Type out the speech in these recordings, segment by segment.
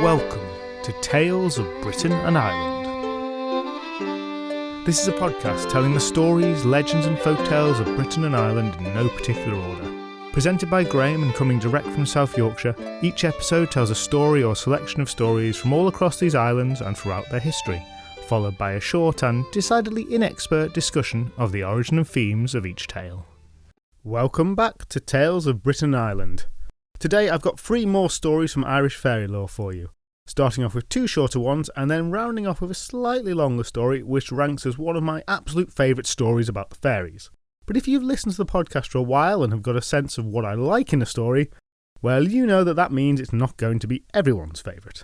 Welcome to Tales of Britain and Ireland. This is a podcast telling the stories, legends and folktales of Britain and Ireland in no particular order. Presented by Graham and coming direct from South Yorkshire, each episode tells a story or selection of stories from all across these islands and throughout their history, followed by a short and decidedly inexpert discussion of the origin and themes of each tale. Welcome back to Tales of Britain and Ireland. Today I've got 3 more stories from Irish Fairylore for you, starting off with 2 shorter ones and then rounding off with a slightly longer story which ranks as one of my absolute favourite stories about the fairies. But if you've listened to the podcast for a while and have got a sense of what I like in a story, well, you know that means it's not going to be everyone's favourite.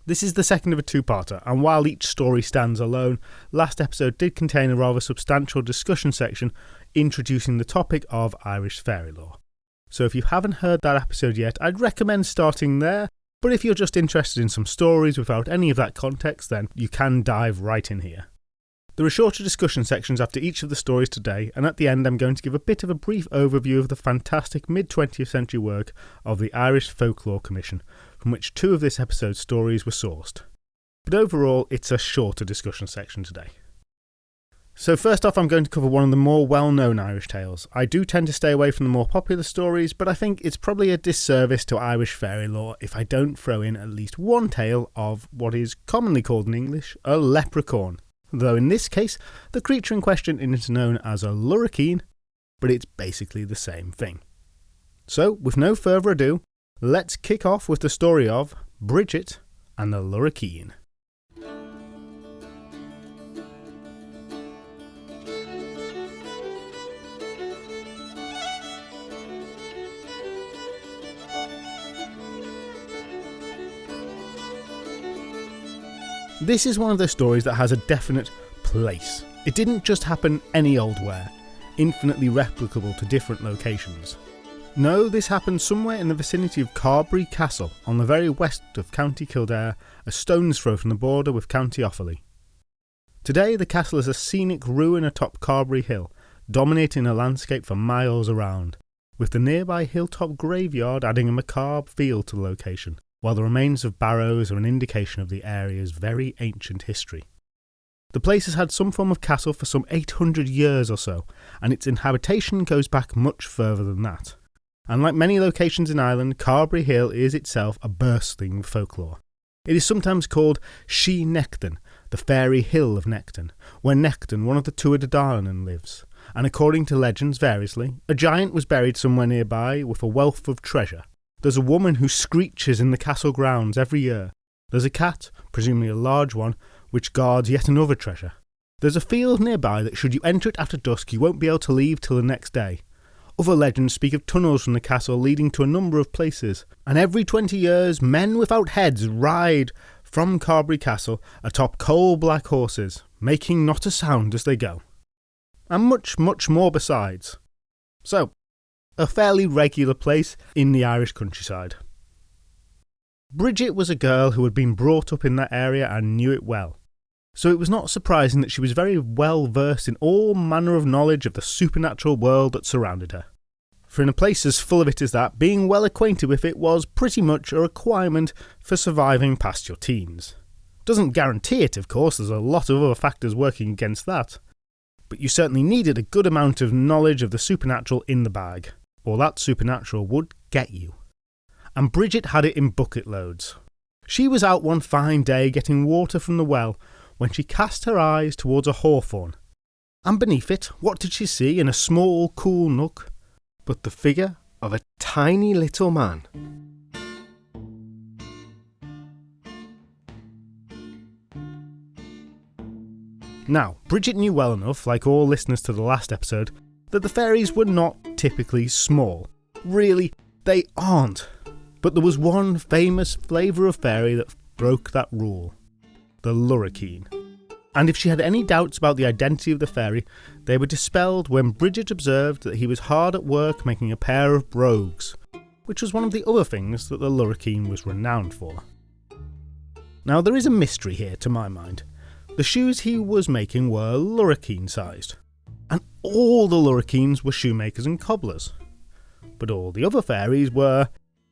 This is the second of a 2-parter, and while each story stands alone, last episode did contain a rather substantial discussion section introducing the topic of Irish Fairylore. So if you haven't heard that episode yet, I'd recommend starting there, but if you're just interested in some stories without any of that context, then you can dive right in here. There are shorter discussion sections after each of the stories today, and at the end I'm going to give a bit of a brief overview of the fantastic mid-20th century work of the Irish Folklore Commission, from which 2 of this episode's stories were sourced. But overall, it's a shorter discussion section today. So first off, I'm going to cover one of the more well-known Irish tales. I do tend to stay away from the more popular stories, but I think it's probably a disservice to Irish fairy lore if I don't throw in at least one tale of what is commonly called in English a leprechaun. Though in this case, the creature in question is known as a lurricane, but it's basically the same thing. So, with no further ado, let's kick off with the story of Bridget and the Lurricane. This is one of those stories that has a definite place. It didn't just happen any old where, infinitely replicable to different locations. No, this happened somewhere in the vicinity of Carbery Castle, on the very west of County Kildare, a stone's throw from the border with County Offaly. Today the castle is a scenic ruin atop Carbery Hill, dominating a landscape for miles around, with the nearby hilltop graveyard adding a macabre feel to the location, while the remains of barrows are an indication of the area's very ancient history. The place has had some form of castle for some 800 years or so, and its inhabitation goes back much further than that. And like many locations in Ireland, Carbery Hill is itself a bursting with folklore. It is sometimes called She Nectan, the fairy hill of Nectan, where Nectan, one of the Tuatha Dé Danann, lives, and according to legends variously, a giant was buried somewhere nearby with a wealth of treasure. There's a woman who screeches in the castle grounds every year. There's a cat, presumably a large one, which guards yet another treasure. There's a field nearby that should you enter it after dusk you won't be able to leave till the next day. Other legends speak of tunnels from the castle leading to a number of places, and every 20 years men without heads ride from Carbery Castle atop coal-black horses, making not a sound as they go. And much, much more besides. So, a fairly regular place in the Irish countryside. Bridget was a girl who had been brought up in that area and knew it well, so it was not surprising that she was very well versed in all manner of knowledge of the supernatural world that surrounded her. For in a place as full of it as that, being well acquainted with it was pretty much a requirement for surviving past your teens. Doesn't guarantee it, of course, there's a lot of other factors working against that, but you certainly needed a good amount of knowledge of the supernatural in the bag, or that supernatural would get you. And Bridget had it in bucket loads. She was out one fine day getting water from the well when she cast her eyes towards a hawthorn. And beneath it, what did she see in a small, cool nook but the figure of a tiny little man? Now, Bridget knew well enough, like all listeners to the last episode, that the fairies were not typically small. Really, they aren't. But there was one famous flavour of fairy that broke that rule. The lurricane. And if she had any doubts about the identity of the fairy, they were dispelled when Bridget observed that he was hard at work making a pair of brogues, which was one of the other things that the lurricane was renowned for. Now there is a mystery here to my mind. The shoes he was making were lurricane sized, and all the lurricanes were shoemakers and cobblers. but all the other fairies were,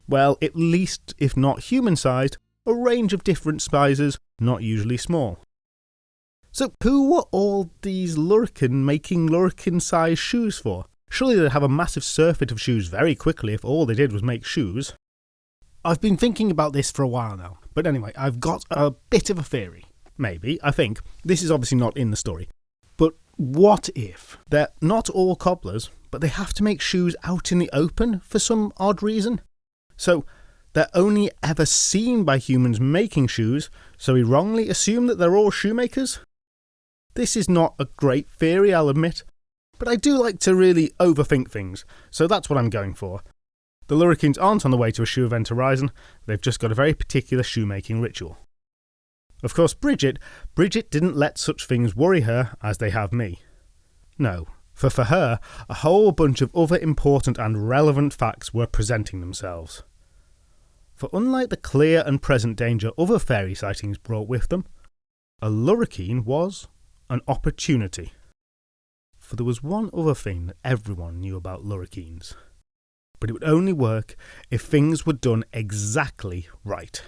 well, at least, if not human-sized, a range of different sizes, not usually small. So who were all these lurkin making lurkin-sized shoes for? Surely they'd have a massive surfeit of shoes very quickly if all they did was make shoes. I've been thinking about this for a while now, but anyway, I've got a bit of a theory. Maybe, I think. This is obviously not in the story. But what if they're not all cobblers, but they have to make shoes out in the open for some odd reason? So they're only ever seen by humans making shoes, so we wrongly assume that they're all shoemakers? This is not a great theory, I'll admit, but I do like to really overthink things, so that's what I'm going for. The Lurkins aren't on the way to a shoe event horizon, they've just got a very particular shoemaking ritual. Of course, Bridget didn't let such things worry her as they have me. No, for her, a whole bunch of other important and relevant facts were presenting themselves. For unlike the clear and present danger other fairy sightings brought with them, a lurkin was an opportunity. For there was one other thing that everyone knew about lurkins, but it would only work if things were done exactly right.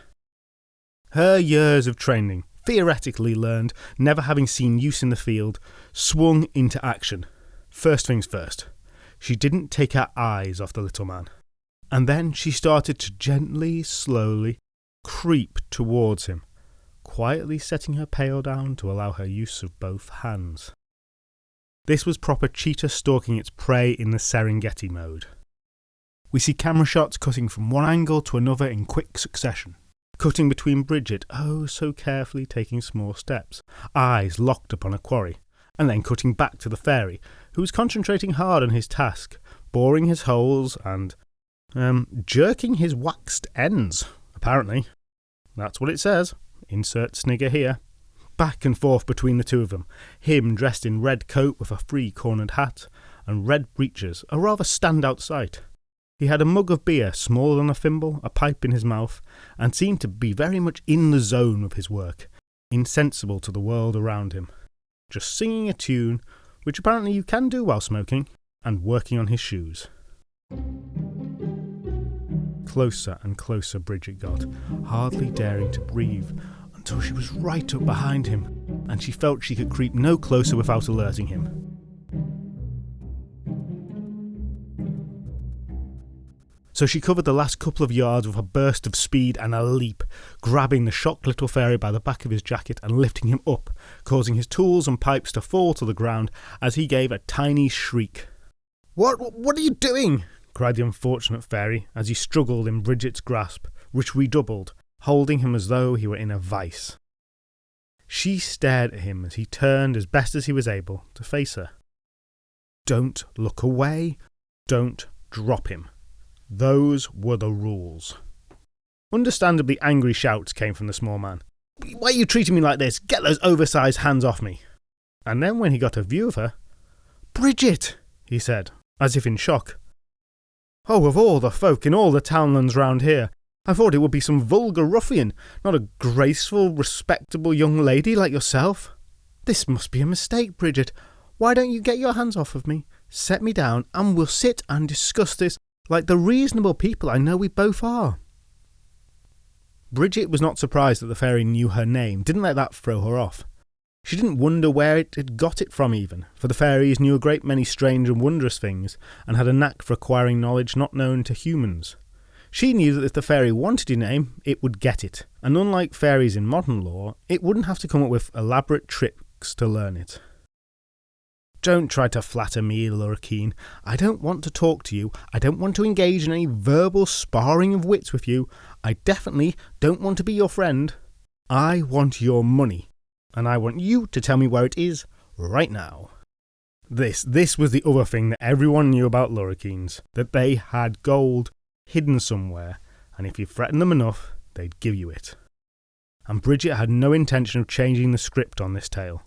Her years of training, theoretically learned, never having seen use in the field, swung into action. First things first, she didn't take her eyes off the little man. And then she started to gently, slowly creep towards him, quietly setting her pail down to allow her use of both hands. This was proper cheetah stalking its prey in the Serengeti mode. We see camera shots cutting from one angle to another in quick succession. Cutting between Bridget, oh so carefully taking small steps, eyes locked upon a quarry, and then cutting back to the fairy, who was concentrating hard on his task, boring his holes and, jerking his waxed ends, apparently. That's what it says. Insert snigger here. Back and forth between the two of them, him dressed in red coat with a three-cornered hat, and red breeches, a rather standout sight. He had a mug of beer smaller than a thimble, a pipe in his mouth, and seemed to be very much in the zone with his work, insensible to the world around him, just singing a tune, which apparently you can do while smoking, and working on his shoes. Closer and closer Bridget got, hardly daring to breathe, until she was right up behind him, and she felt she could creep no closer without alerting him. So she covered the last couple of yards with a burst of speed and a leap, grabbing the shocked little fairy by the back of his jacket and lifting him up, causing his tools and pipes to fall to the ground as he gave a tiny shriek. What are you doing?" cried the unfortunate fairy as he struggled in Bridget's grasp, which redoubled, holding him as though he were in a vice. She stared at him as he turned as best as he was able to face her. Don't look away. Don't drop him. Those were the rules. Understandably angry shouts came from the small man. Why are you treating me like this? Get those oversized hands off me. And then when he got a view of her, Bridget, he said, as if in shock. Oh, of all the folk in all the townlands round here, I thought it would be some vulgar ruffian, not a graceful, respectable young lady like yourself. This must be a mistake, Bridget. Why don't you get your hands off of me, set me down, and we'll sit and discuss this like the reasonable people I know we both are. Bridget was not surprised that the fairy knew her name, didn't let that throw her off. She didn't wonder where it had got it from even, for the fairies knew a great many strange and wondrous things, and had a knack for acquiring knowledge not known to humans. She knew that if the fairy wanted a name, it would get it, and unlike fairies in modern lore, it wouldn't have to come up with elaborate tricks to learn it. Don't try to flatter me, Lurkin. I don't want to talk to you. I don't want to engage in any verbal sparring of wits with you. I definitely don't want to be your friend. I want your money, and I want you to tell me where it is right now. This was the other thing that everyone knew about Lurkins, that they had gold hidden somewhere, and if you threatened them enough, they'd give you it. And Bridget had no intention of changing the script on this tale.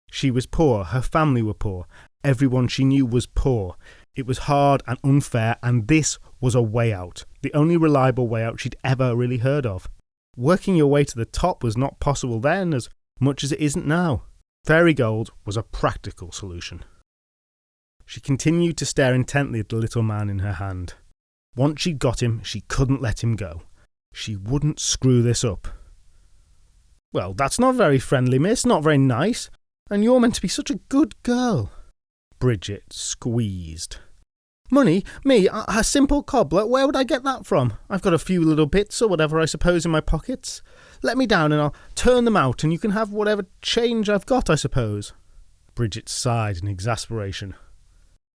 She was poor, her family were poor, everyone she knew was poor. It was hard and unfair, and this was a way out, the only reliable way out she'd ever really heard of. Working your way to the top was not possible then as much as it isn't now. Fairy gold was a practical solution. She continued to stare intently at the little man in her hand. Once she'd got him, she couldn't let him go. She wouldn't screw this up. "Well, that's not very friendly, miss, not very nice. And you're meant to be such a good girl." Bridget squeezed. "Money? Me? A simple cobbler? Where would I get that from? I've got a few little bits or whatever, I suppose, in my pockets. Let me down and I'll turn them out and you can have whatever change I've got, I suppose." Bridget sighed in exasperation.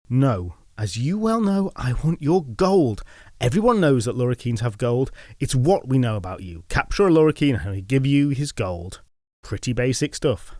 "No, as you well know, I want your gold. Everyone knows that Lorikeens have gold. It's what we know about you. Capture a Lorikeen and he'll give you his gold. Pretty basic stuff."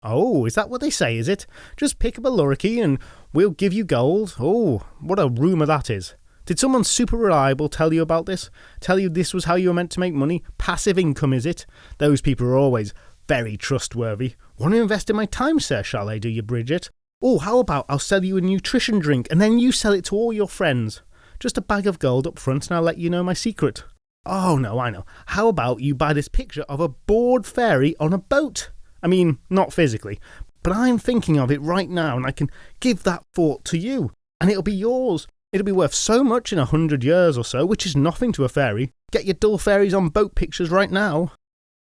"Oh, is that what they say, is it? Just pick up a Lorikeen and we'll give you gold? Oh, what a rumour that is. Did someone super reliable tell you about this? Tell you this was how you were meant to make money? Passive income, is it? Those people are always very trustworthy. Want to invest in my time, sir, shall I, do you, Bridget? Oh, how about I'll sell you a nutrition drink and then you sell it to all your friends? Just a bag of gold up front and I'll let you know my secret. Oh, no, I know. How about you buy this picture of a bored fairy on a boat? I mean, not physically, but I'm thinking of it right now and I can give that thought to you, and it'll be yours. It'll be worth so much in 100 years or so, which is nothing to a fairy. Get your dull fairies on boat pictures right now.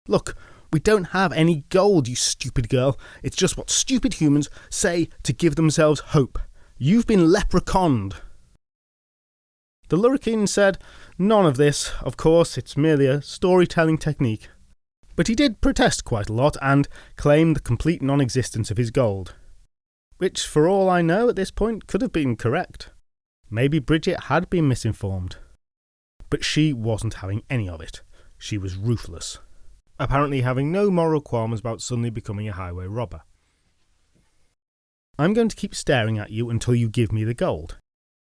Look, we don't have any gold, you stupid girl. It's just what stupid humans say to give themselves hope. You've been leprechauned." The Lorikeen said, "None of this, of course, it's merely a storytelling technique." But he did protest quite a lot and claimed the complete non-existence of his gold. Which, for all I know at this point, could have been correct. Maybe Bridget had been misinformed. But she wasn't having any of it. She was ruthless. Apparently having no moral qualms about suddenly becoming a highway robber. "I'm going to keep staring at you until you give me the gold.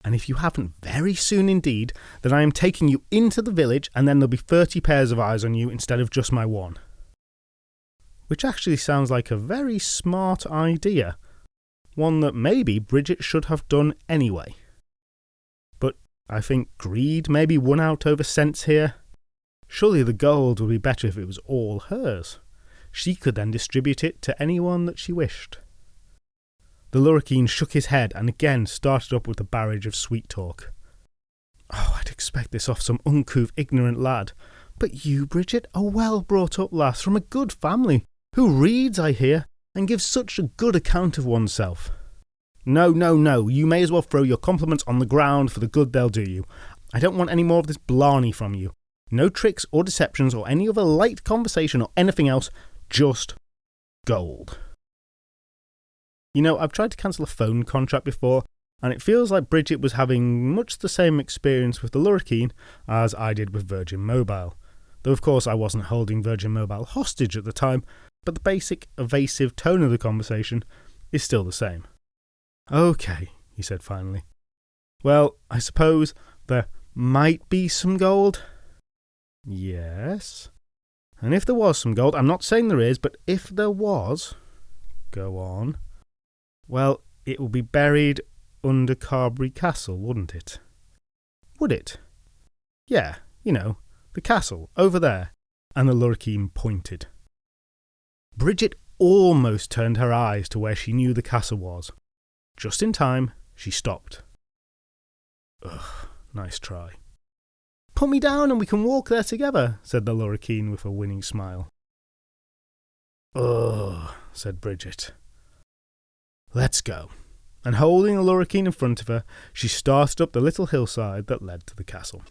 And if you haven't very soon indeed, then I am taking you into the village and then there'll be 30 pairs of eyes on you instead of just my one." Which actually sounds like a very smart idea. One that maybe Bridget should have done anyway. But I think greed maybe won out over sense here. Surely the gold would be better if it was all hers. She could then distribute it to anyone that she wished. The Lorikeen shook his head and again started up with a barrage of sweet talk. "Oh, I'd expect this off some uncouth, ignorant lad. But you, Bridget, a well-brought-up lass from a good family, who reads, I hear, and gives such a good account of oneself. No, no, no, you may as well throw your compliments on the ground for the good they'll do you. I don't want any more of this blarney from you. No tricks or deceptions or any other light conversation or anything else, just gold." You know, I've tried to cancel a phone contract before, and it feels like Bridget was having much the same experience with the Lorikeen as I did with Virgin Mobile. Though of course I wasn't holding Virgin Mobile hostage at the time, but the basic evasive tone of the conversation is still the same. "Okay," he said finally. "Well, I suppose there might be some gold?" "Yes. And if there was some gold, I'm not saying there is, but if there was..." "Go on." "Well, it would be buried under Carberry Castle, wouldn't it?" "Would it?" "Yeah, you know, the castle, over there." And the Lorikeen pointed. Bridget almost turned her eyes to where she knew the castle was. Just in time, she stopped. "Ugh, nice try." "Put me down and we can walk there together," said the Lorikeen with a winning smile. "Ugh," said Bridget. "Let's go." And holding the Lorikeen in front of her, she started up the little hillside that led to the castle.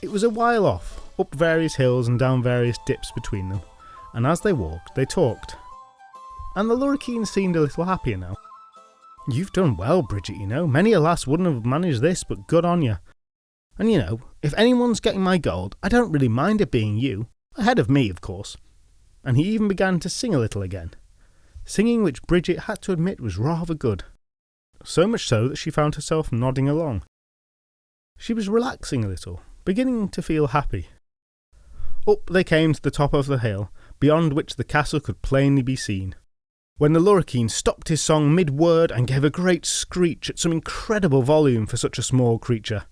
It was a while off, up various hills and down various dips between them, and as they walked, they talked. And the Lorikeen seemed a little happier now. "You've done well, Bridget, you know. Many a lass wouldn't have managed this, but good on you. And you know, if anyone's getting my gold, I don't really mind it being you. Ahead of me, of course." And he even began to sing a little again. Singing which Bridget had to admit was rather good. So much so that she found herself nodding along. She was relaxing a little, beginning to feel happy. Up they came to the top of the hill, beyond which the castle could plainly be seen, when the Lorikeen stopped his song mid-word and gave a great screech at some incredible volume for such a small creature.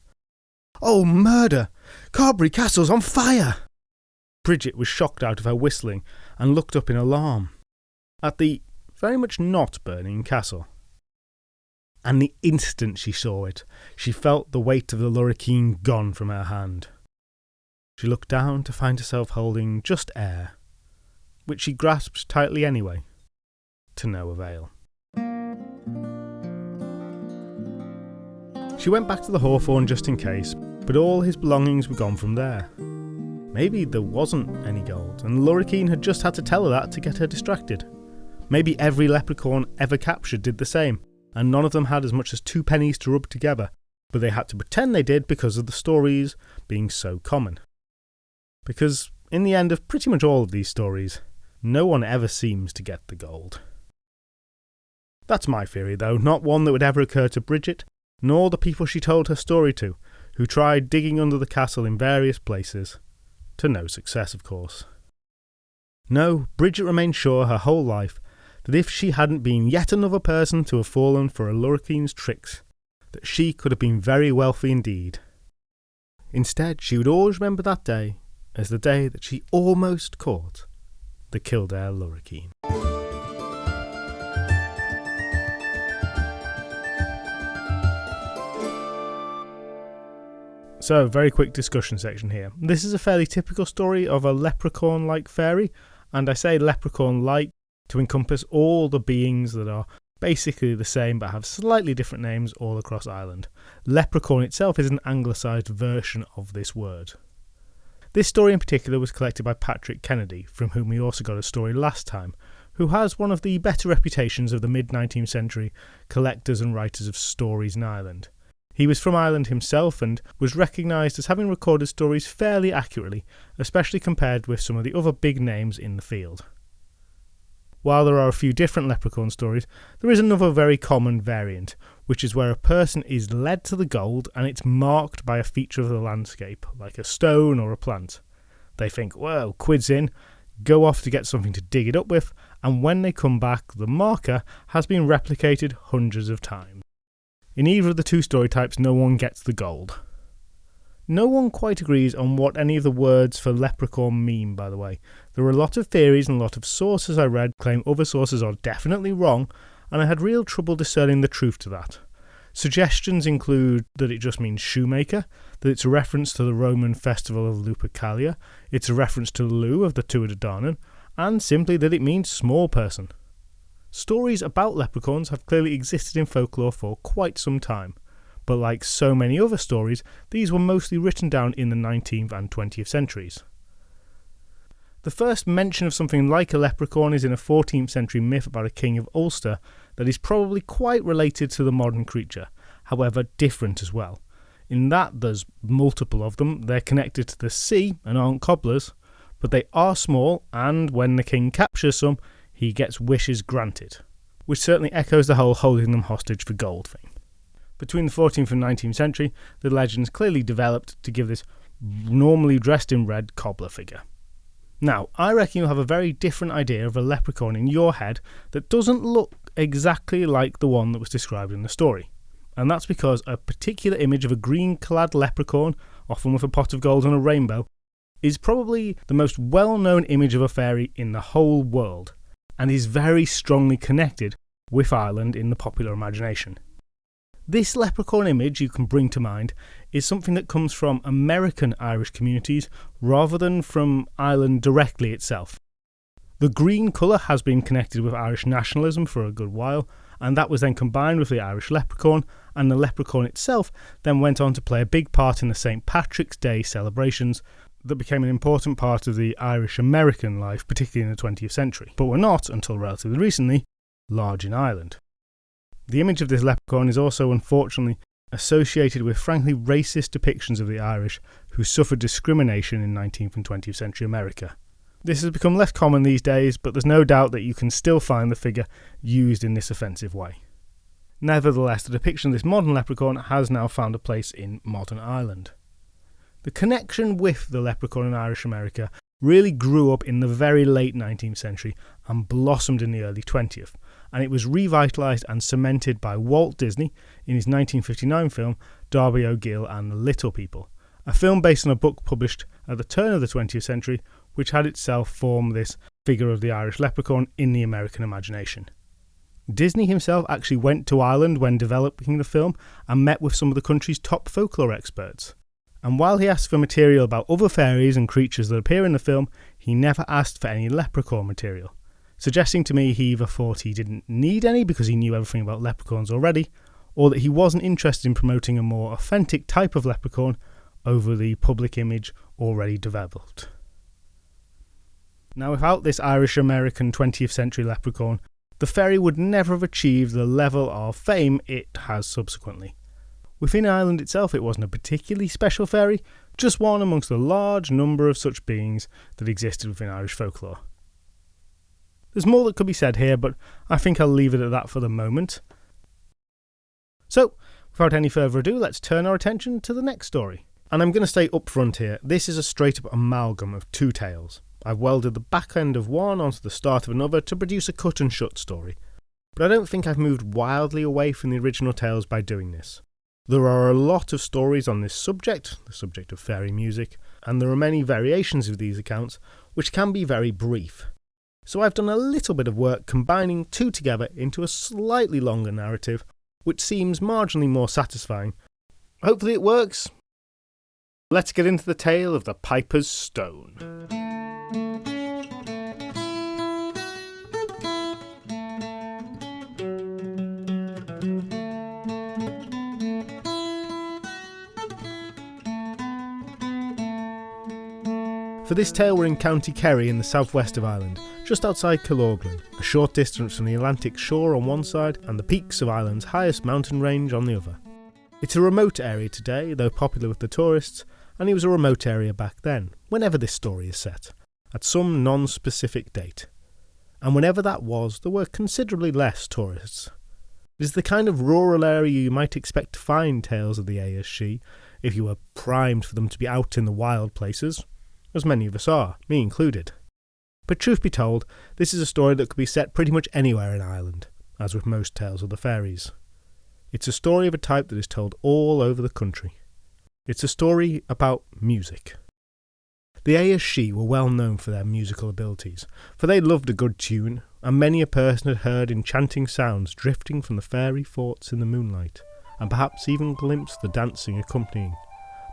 "Oh, murder! Carberry Castle's on fire!" Bridget was shocked out of her whistling and looked up in alarm at the very much not burning castle. And the instant she saw it, she felt the weight of the lorikeet gone from her hand. She looked down to find herself holding just air, which she grasped tightly anyway, to no avail. She went back to the Hawthorn just in case, but all his belongings were gone from there. Maybe there wasn't any gold, and Lorikeet had just had to tell her that to get her distracted. Maybe every leprechaun ever captured did the same, and none of them had as much as 2 pennies to rub together, but they had to pretend they did because of the stories being so common. Because in the end of pretty much all of these stories, no one ever seems to get the gold. That's my theory though, not one that would ever occur to Bridget, nor the people she told her story to, who tried digging under the castle in various places, to no success of course. No, Bridget remained sure her whole life that if she hadn't been yet another person to have fallen for a lorikeet's tricks, that she could have been very wealthy indeed. Instead, she would always remember that day as the day that she almost caught the Kildare lorikeet. So, very quick discussion section here. This is a fairly typical story of a leprechaun-like fairy, and I say leprechaun-like to encompass all the beings that are basically the same but have slightly different names all across Ireland. Leprechaun itself is an anglicised version of this word. This story in particular was collected by Patrick Kennedy, from whom we also got a story last time, who has one of the better reputations of the mid-19th century collectors and writers of stories in Ireland. He was from Ireland himself and was recognised as having recorded stories fairly accurately, especially compared with some of the other big names in the field. While there are a few different leprechaun stories, there is another very common variant, which is where a person is led to the gold and it's marked by a feature of the landscape, like a stone or a plant. They think, well, quid's in, go off to get something to dig it up with, and when they come back, the marker has been replicated hundreds of times. In either of the two story types, no one gets the gold. No one quite agrees on what any of the words for leprechaun mean, by the way. There are a lot of theories and a lot of sources I read claim other sources are definitely wrong, and I had real trouble discerning the truth to that. Suggestions include that it just means shoemaker, that it's a reference to the Roman festival of Lupercalia, it's a reference to Lugh of the Tuatha Dé Danann, and simply that it means small person. Stories about leprechauns have clearly existed in folklore for quite some time, but like so many other stories, these were mostly written down in the 19th and 20th centuries. The first mention of something like a leprechaun is in a 14th century myth about a king of Ulster that is probably quite related to the modern creature, however different as well. In that there's multiple of them, they're connected to the sea and aren't cobblers, but they are small, and when the king captures some, he gets wishes granted, which certainly echoes the whole holding them hostage for gold thing. Between the 14th and 19th century, the legends clearly developed to give this normally dressed in red cobbler figure. Now, I reckon you'll have a very different idea of a leprechaun in your head that doesn't look exactly like the one that was described in the story. And that's because a particular image of a green-clad leprechaun, often with a pot of gold and a rainbow, is probably the most well-known image of a fairy in the whole world, and is very strongly connected with Ireland in the popular imagination. This leprechaun image you can bring to mind is something that comes from American Irish communities rather than from Ireland directly itself. The green colour has been connected with Irish nationalism for a good while, and that was then combined with the Irish leprechaun, and the leprechaun itself then went on to play a big part in the St. Patrick's Day celebrations that became an important part of the Irish-American life, particularly in the 20th century, but were not, until relatively recently, large in Ireland. The image of this leprechaun is also, unfortunately, associated with frankly racist depictions of the Irish who suffered discrimination in 19th and 20th century America. This has become less common these days, but there's no doubt that you can still find the figure used in this offensive way. Nevertheless, the depiction of this modern leprechaun has now found a place in modern Ireland. The connection with the leprechaun in Irish America really grew up in the very late 19th century and blossomed in the early 20th, and it was revitalised and cemented by Walt Disney in his 1959 film Darby O'Gill and the Little People, a film based on a book published at the turn of the 20th century which had itself formed this figure of the Irish leprechaun in the American imagination. Disney himself actually went to Ireland when developing the film and met with some of the country's top folklore experts. And while he asked for material about other fairies and creatures that appear in the film, he never asked for any leprechaun material, suggesting to me he either thought he didn't need any because he knew everything about leprechauns already, or that he wasn't interested in promoting a more authentic type of leprechaun over the public image already developed. Now, without this Irish-American 20th century leprechaun, the fairy would never have achieved the level of fame it has subsequently. Within Ireland itself, it wasn't a particularly special fairy, just one amongst a large number of such beings that existed within Irish folklore. There's more that could be said here, but I think I'll leave it at that for the moment. So, without any further ado, let's turn our attention to the next story. And I'm going to stay up front here, this is a straight-up amalgam of two tales. I've welded the back end of one onto the start of another to produce a cut-and-shut story. But I don't think I've moved wildly away from the original tales by doing this. There are a lot of stories on this subject, the subject of fairy music, and there are many variations of these accounts, which can be very brief. So I've done a little bit of work combining two together into a slightly longer narrative, which seems marginally more satisfying. Hopefully it works. Let's get into the tale of the Piper's Stone. For this tale we're in County Kerry in the southwest of Ireland, just outside Killorglin, a short distance from the Atlantic shore on one side and the peaks of Ireland's highest mountain range on the other. It's a remote area today, though popular with the tourists, and it was a remote area back then, whenever this story is set, at some non-specific date. And whenever that was, there were considerably less tourists. It is the kind of rural area you might expect to find tales of the Aos Sí, if you were primed for them to be out in the wild places, as many of us are, me included. But truth be told, this is a story that could be set pretty much anywhere in Ireland, as with most tales of the fairies. It's a story of a type that is told all over the country. It's a story about music. The Aos Sí were well known for their musical abilities, for they loved a good tune, and many a person had heard enchanting sounds drifting from the fairy forts in the moonlight, and perhaps even glimpsed the dancing accompanying,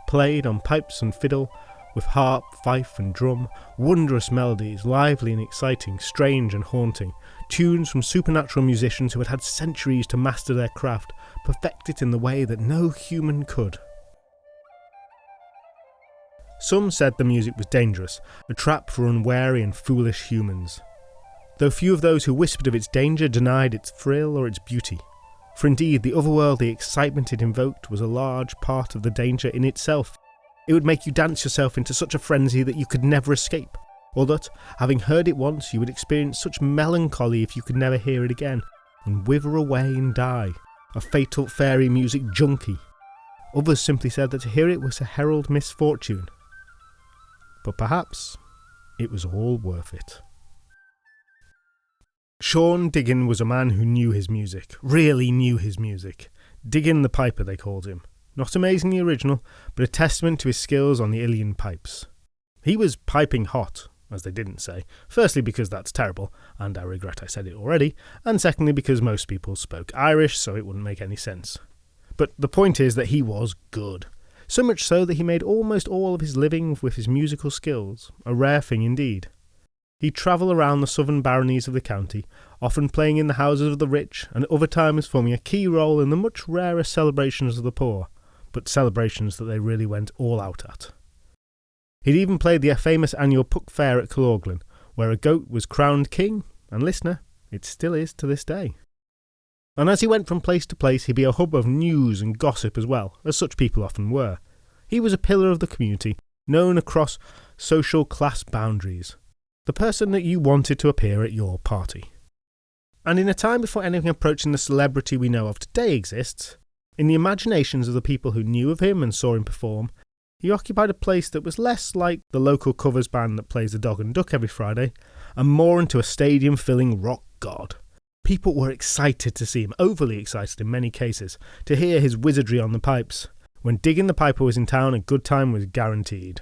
played on pipes and fiddle, with harp, fife and drum, wondrous melodies, lively and exciting, strange and haunting, tunes from supernatural musicians who had had centuries to master their craft, perfect it in the way that no human could. Some said the music was dangerous, a trap for unwary and foolish humans, though few of those who whispered of its danger denied its thrill or its beauty, for indeed the otherworldly excitement it invoked was a large part of the danger in itself. It would make you dance yourself into such a frenzy that you could never escape, or that, having heard it once, you would experience such melancholy if you could never hear it again, and wither away and die, a fatal fairy music junkie. Others simply said that to hear it was to herald misfortune. But perhaps it was all worth it. Sean Diggin was a man who knew his music, really knew his music. Diggin the Piper, they called him. Not amazingly original, but a testament to his skills on the Ilian pipes. He was piping hot, as they didn't say, firstly because that's terrible, and I regret I said it already, and secondly because most people spoke Irish, so it wouldn't make any sense. But the point is that he was good, so much so that he made almost all of his living with his musical skills, a rare thing indeed. He'd travel around the southern baronies of the county, often playing in the houses of the rich, and at other times forming a key role in the much rarer celebrations of the poor, but celebrations that they really went all out at. He'd even played the famous annual Puck Fair at Killorglin, where a goat was crowned king, and listener, it still is to this day. And as he went from place to place, he'd be a hub of news and gossip as well, as such people often were. He was a pillar of the community, known across social class boundaries, the person that you wanted to appear at your party. And in a time before anything approaching the celebrity we know of today exists, in the imaginations of the people who knew of him and saw him perform, he occupied a place that was less like the local covers band that plays the Dog and Duck every Friday, and more into a stadium-filling rock god. People were excited to see him, overly excited in many cases, to hear his wizardry on the pipes. When Diggin the Piper was in town, a good time was guaranteed.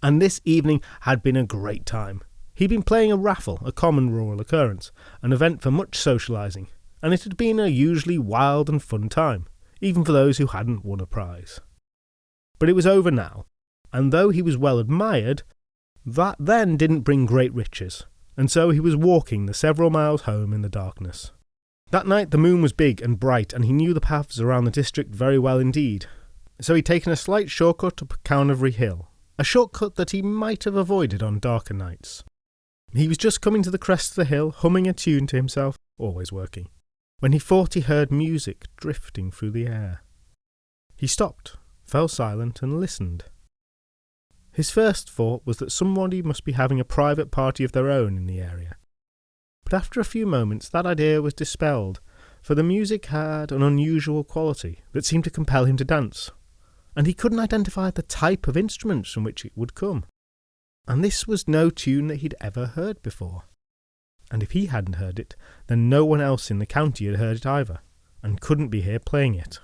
And this evening had been a great time. He'd been playing a raffle, a common rural occurrence, an event for much socialising, and it had been a usually wild and fun time, even for those who hadn't won a prize. But it was over now, and though he was well admired, that then didn't bring great riches, and so he was walking the several miles home in the darkness. That night the moon was big and bright, and he knew the paths around the district very well indeed, so he'd taken a slight shortcut up Cownavry Hill, a shortcut that he might have avoided on darker nights. He was just coming to the crest of the hill, humming a tune to himself, always working, when he thought he heard music drifting through the air. He stopped, fell silent, and listened. His first thought was that somebody must be having a private party of their own in the area. But after a few moments that idea was dispelled, for the music had an unusual quality that seemed to compel him to dance, and he couldn't identify the type of instruments from which it would come. And this was no tune that he'd ever heard before. And if he hadn't heard it, then no one else in the county had heard it either, and couldn't be here playing it.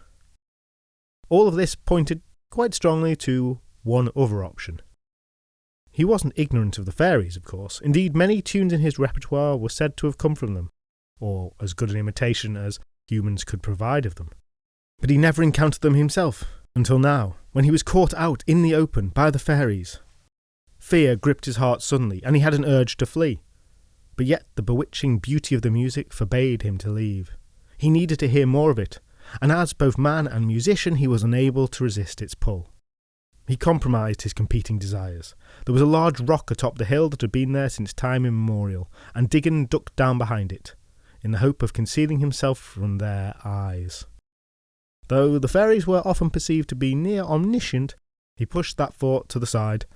All of this pointed quite strongly to one other option. He wasn't ignorant of the fairies, of course. Indeed, many tunes in his repertoire were said to have come from them, or as good an imitation as humans could provide of them. But he never encountered them himself, until now, when he was caught out in the open by the fairies. Fear gripped his heart suddenly, and he had an urge to flee. But yet the bewitching beauty of the music forbade him to leave. He needed to hear more of it, and as both man and musician he was unable to resist its pull. He compromised his competing desires. There was a large rock atop the hill that had been there since time immemorial, and Diggin ducked down behind it, in the hope of concealing himself from their eyes. Though the fairies were often perceived to be near omniscient, he pushed that thought to the side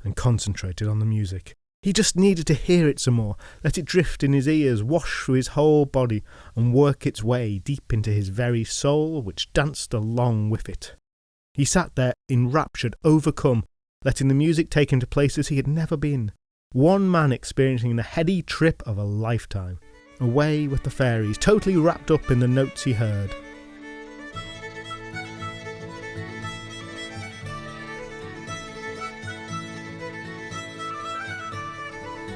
and concentrated on the music. He just needed to hear it some more, let it drift in his ears, wash through his whole body, and work its way deep into his very soul, which danced along with it. He sat there, enraptured, overcome, letting the music take him to places he had never been. One man experiencing the heady trip of a lifetime, away with the fairies, totally wrapped up in the notes he heard.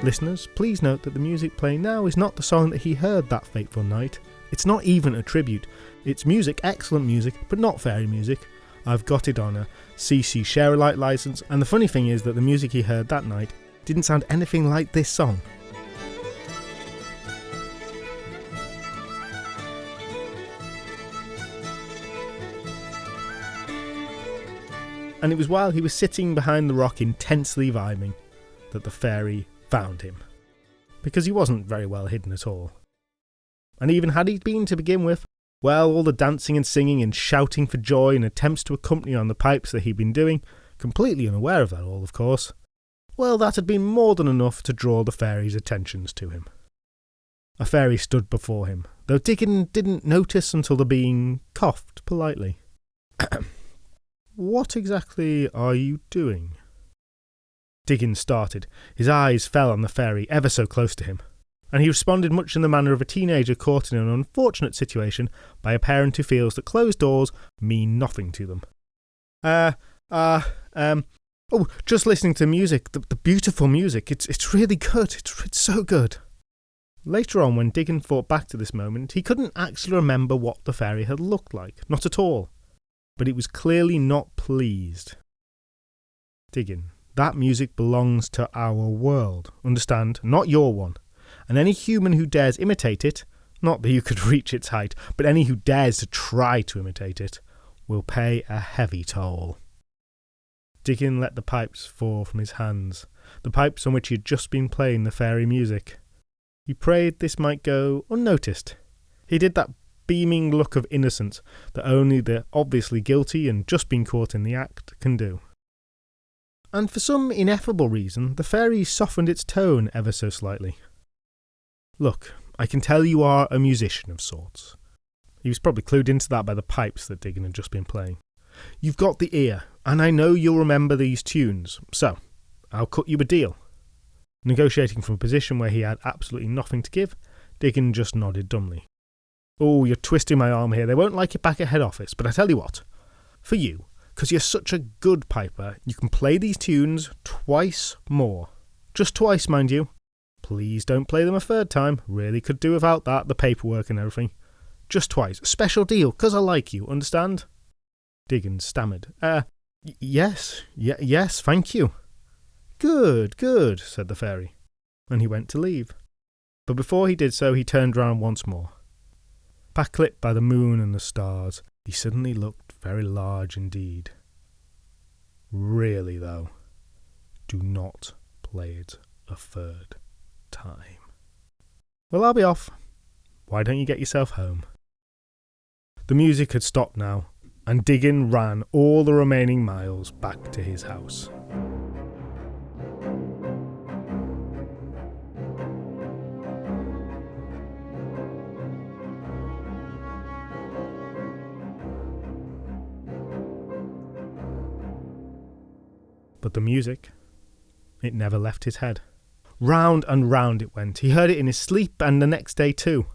Listeners, please note that the music playing now is not the song that he heard that fateful night. It's not even a tribute. It's music, excellent music, but not fairy music. I've got it on a CC Share-alike license, and the funny thing is that the music he heard that night didn't sound anything like this song. And it was while he was sitting behind the rock intensely vibing that the fairy found him, because he wasn't very well hidden at all. And even had he been to begin with, well, all the dancing and singing and shouting for joy and attempts to accompany on the pipes that he'd been doing, completely unaware of that all, of course, well, that had been more than enough to draw the fairies' attentions to him. A fairy stood before him, though Diggin didn't notice until the being coughed politely. "What exactly are you doing?" Diggin started. His eyes fell on the fairy ever so close to him, and he responded much in the manner of a teenager caught in an unfortunate situation by a parent who feels that closed doors mean nothing to them. Just listening to music, the beautiful music. It's really good. It's so good." Later on, when Diggin thought back to this moment, he couldn't actually remember what the fairy had looked like, not at all, but it was clearly not pleased. "Diggin, that music belongs to our world, understand, not your one. And any human who dares imitate it, not that you could reach its height, but any who dares to try to imitate it, will pay a heavy toll." Diggin let the pipes fall from his hands, the pipes on which he had just been playing the fairy music. He prayed this might go unnoticed. He did that beaming look of innocence that only the obviously guilty and just been caught in the act can do. And for some ineffable reason, the fairy softened its tone ever so slightly. "Look, I can tell you are a musician of sorts." He was probably clued into that by the pipes that Diggin had just been playing. "You've got the ear, and I know you'll remember these tunes, so I'll cut you a deal." Negotiating from a position where he had absolutely nothing to give, Diggin just nodded dumbly. Oh, you're twisting my arm here. They won't like it back at head office, but I tell you what. For you, because you're such a good piper, you can play these tunes twice more. Just twice, mind you. Please don't play them a third time. Really could do without that, the paperwork and everything. Just twice. Special deal, 'cause I like you, understand? Diggin stammered. Yes, thank you. Good, said the fairy, and he went to leave. But before he did so, he turned round once more. Backlit by the moon and the stars, he suddenly looked very large indeed. Really, though, do not play it a third time. Well, I'll be off. Why don't you get yourself home? The music had stopped now, and Diggin ran all the remaining miles back to his house. But the music, it never left his head. Round and round it went. He heard it in his sleep and the next day too.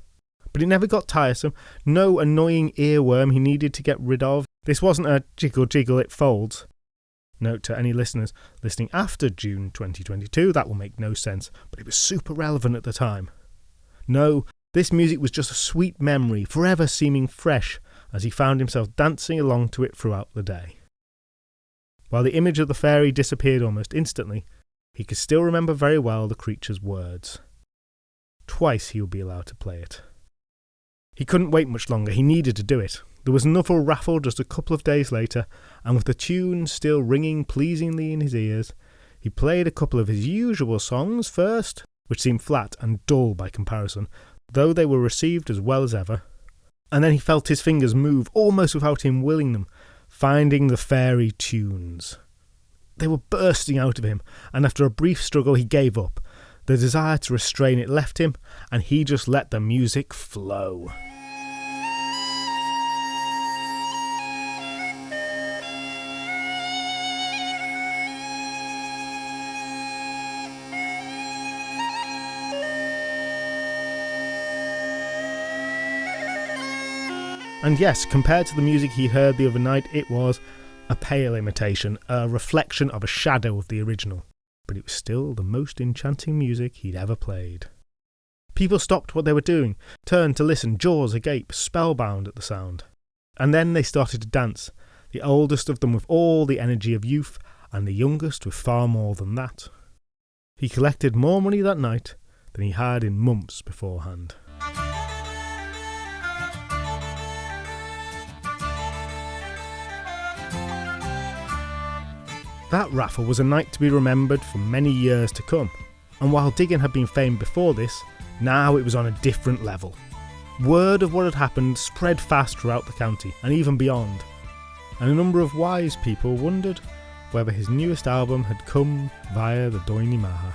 But it never got tiresome. No annoying earworm he needed to get rid of. This wasn't a jiggle jiggle it folds. Note to any listeners listening after June 2022, that will make no sense, but it was super relevant at the time. No, this music was just a sweet memory, forever seeming fresh, as he found himself dancing along to it throughout the day. While the image of the fairy disappeared almost instantly, he could still remember very well the creature's words. Twice he would be allowed to play it. He couldn't wait much longer, he needed to do it. There was another raffle just a couple of days later, and with the tune still ringing pleasingly in his ears, he played a couple of his usual songs first, which seemed flat and dull by comparison, though they were received as well as ever. And then he felt his fingers move, almost without him willing them, finding the fairy tunes. They were bursting out of him, and after a brief struggle he gave up. The desire to restrain it left him, and he just let the music flow. And yes, compared to the music he heard the other night, it was a pale imitation, a reflection of a shadow of the original. But it was still the most enchanting music he'd ever played. People stopped what they were doing, turned to listen, jaws agape, spellbound at the sound. And then they started to dance, the oldest of them with all the energy of youth, and the youngest with far more than that. He collected more money that night than he had in months beforehand. That raffle was a night to be remembered for many years to come, and while Diggin had been famed before this, now it was on a different level. Word of what had happened spread fast throughout the county, and even beyond, and a number of wise people wondered whether his newest album had come via the Doini Maha.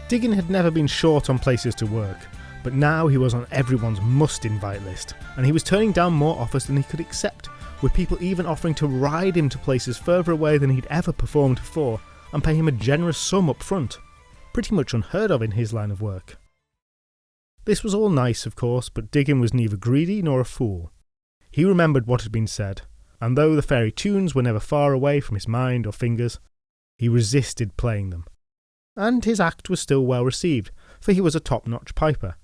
Diggin had never been short on places to work, but now he was on everyone's must-invite list, and he was turning down more offers than he could accept, with people even offering to ride him to places further away than he'd ever performed before and pay him a generous sum up front. Pretty much unheard of in his line of work. This was all nice, of course, but Diggin was neither greedy nor a fool. He remembered what had been said, and though the fairy tunes were never far away from his mind or fingers, he resisted playing them. And his act was still well received, for he was a top-notch piper.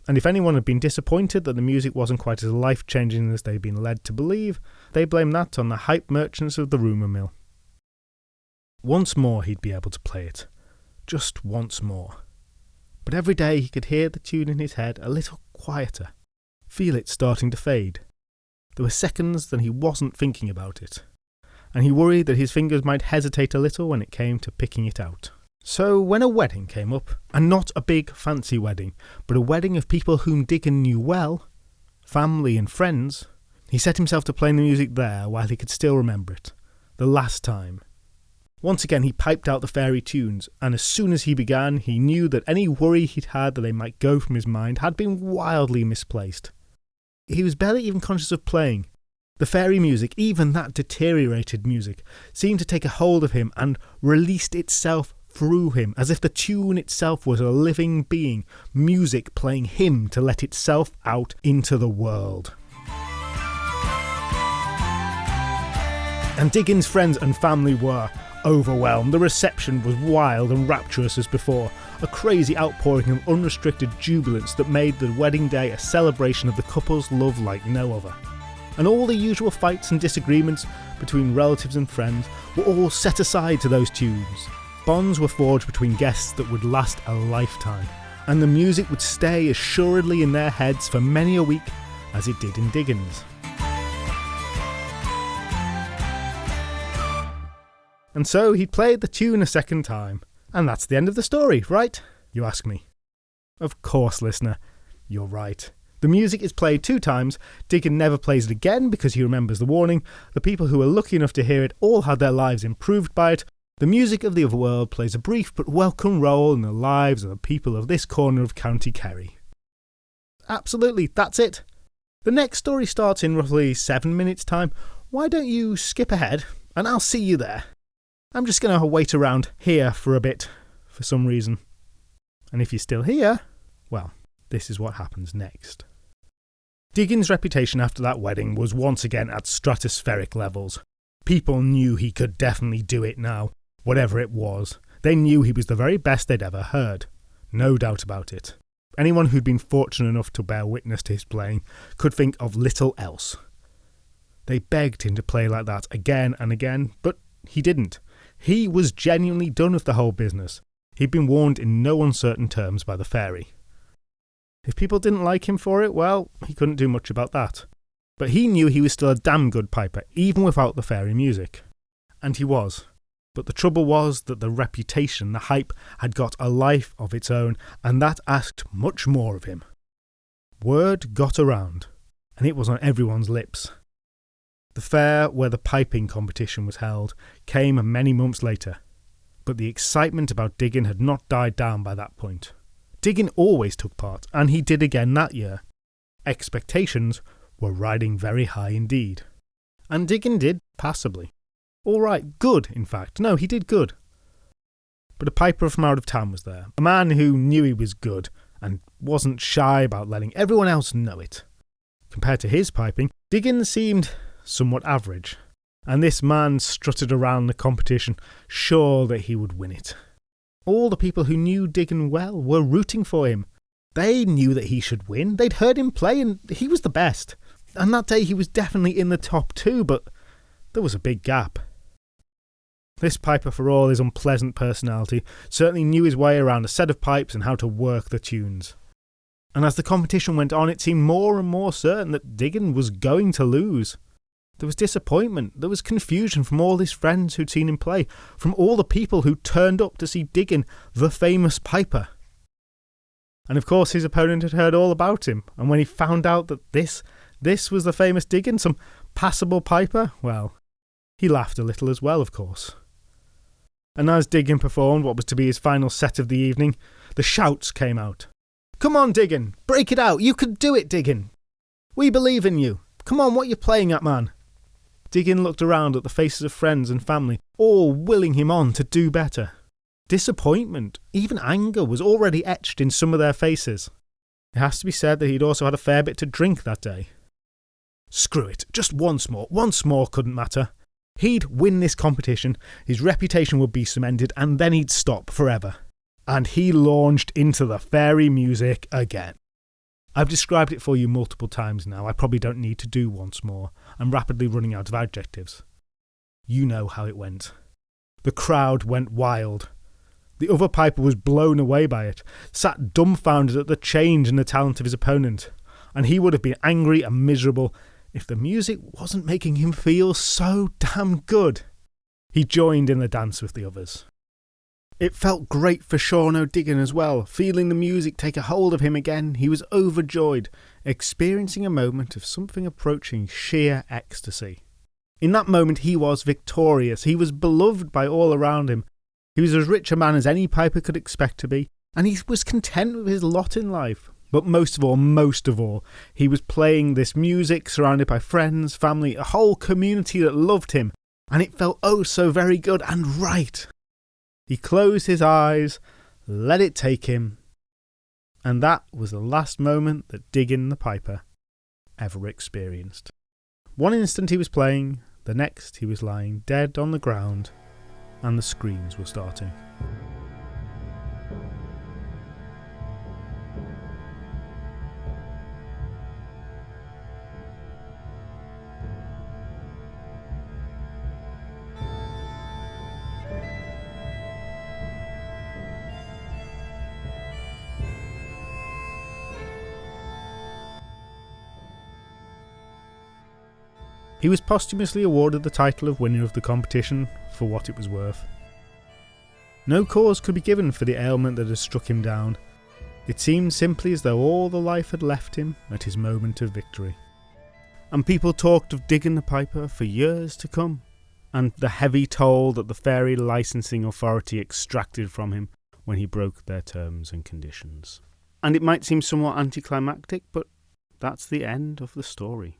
And if anyone had been disappointed that the music wasn't quite as life-changing as they'd been led to believe, they blamed that on the hype merchants of the rumour mill. Once more he'd be able to play it. Just once more. But every day he could hear the tune in his head a little quieter, feel it starting to fade. There were seconds that he wasn't thinking about it, and he worried that his fingers might hesitate a little when it came to picking it out. So when a wedding came up, and not a big fancy wedding, but a wedding of people whom Diggin knew well, family and friends, he set himself to playing the music there while he could still remember it. The last time. Once again he piped out the fairy tunes, and as soon as he began, he knew that any worry he'd had that they might go from his mind had been wildly misplaced. He was barely even conscious of playing. The fairy music, even that deteriorated music, seemed to take a hold of him and released itself through him, as if the tune itself was a living being, music playing him to let itself out into the world. And Diggin's friends and family were overwhelmed. The reception was wild and rapturous as before, a crazy outpouring of unrestricted jubilance that made the wedding day a celebration of the couple's love like no other. And all the usual fights and disagreements between relatives and friends were all set aside to those tunes. Bonds were forged between guests that would last a lifetime, and the music would stay as assuredly in their heads for many a week as it did in Diggin's. And so he played the tune a second time, and that's the end of the story, right? You ask me. Of course, listener, you're right. The music is played 2 times. Diggin never plays it again because he remembers the warning. The people who were lucky enough to hear it all had their lives improved by it. The music of the other world plays a brief but welcome role in the lives of the people of this corner of County Kerry. Absolutely, that's it. The next story starts in roughly 7 minutes' time. Why don't you skip ahead and I'll see you there. I'm just going to wait around here for a bit, for some reason. And if you're still here, well, this is what happens next. Diggin's reputation after that wedding was once again at stratospheric levels. People knew he could definitely do it now, whatever it was. They knew he was the very best they'd ever heard. No doubt about it. Anyone who'd been fortunate enough to bear witness to his playing could think of little else. They begged him to play like that again and again, but he didn't. He was genuinely done with the whole business. He'd been warned in no uncertain terms by the fairy. If people didn't like him for it, well, he couldn't do much about that. But he knew he was still a damn good piper, even without the fairy music. And he was. But the trouble was that the reputation, the hype, had got a life of its own, and that asked much more of him. Word got around, and it was on everyone's lips. The fair where the piping competition was held came many months later, but the excitement about Diggin had not died down by that point. Diggin always took part, and he did again that year. Expectations were riding very high indeed. And Diggin did passably. All right, good, in fact. No, he did good. But a piper from out of town was there, a man who knew he was good, and wasn't shy about letting everyone else know it. Compared to his piping, Diggin seemed somewhat average, and this man strutted around the competition, sure that he would win it. All the people who knew Diggin well were rooting for him. They knew that he should win. They'd heard him play and he was the best. And that day he was definitely in the top 2, but there was a big gap. This piper, for all his unpleasant personality, certainly knew his way around a set of pipes and how to work the tunes. And as the competition went on, it seemed more and more certain that Diggin was going to lose. There was disappointment, there was confusion from all his friends who'd seen him play, from all the people who turned up to see Diggin, the famous piper. And of course his opponent had heard all about him, and when he found out that this was the famous Diggin, some passable piper, well, he laughed a little as well, of course. And as Diggin performed what was to be his final set of the evening, the shouts came out. "Come on, Diggin, break it out, you can do it, Diggin. We believe in you. Come on, what you playing at, man?" Diggin looked around at the faces of friends and family, all willing him on to do better. Disappointment, even anger, was already etched in some of their faces. It has to be said that he'd also had a fair bit to drink that day. Screw it, just once more couldn't matter. He'd win this competition, his reputation would be cemented, and then he'd stop forever. And he launched into the fairy music again. I've described it for you multiple times now. I probably don't need to do once more. I'm rapidly running out of adjectives. You know how it went. The crowd went wild. The other piper was blown away by it, sat dumbfounded at the change in the talent of his opponent, and he would have been angry and miserable if the music wasn't making him feel so damn good. He joined in the dance with the others. It felt great for Sean O'Diggin as well. Feeling the music take a hold of him again, he was overjoyed, experiencing a moment of something approaching sheer ecstasy. In that moment he was victorious, he was beloved by all around him. He was as rich a man as any piper could expect to be, and he was content with his lot in life. But most of all, he was playing this music surrounded by friends, family, a whole community that loved him, and it felt oh so very good and right. He closed his eyes, let it take him, and that was the last moment that Diggin the Piper ever experienced. One instant he was playing, the next he was lying dead on the ground, and the screams were starting. He was posthumously awarded the title of winner of the competition for what it was worth. No cause could be given for the ailment that had struck him down. It seemed simply as though all the life had left him at his moment of victory. And people talked of Diggin the Piper for years to come, and the heavy toll that the fairy licensing authority extracted from him when he broke their terms and conditions. And it might seem somewhat anticlimactic, but that's the end of the story.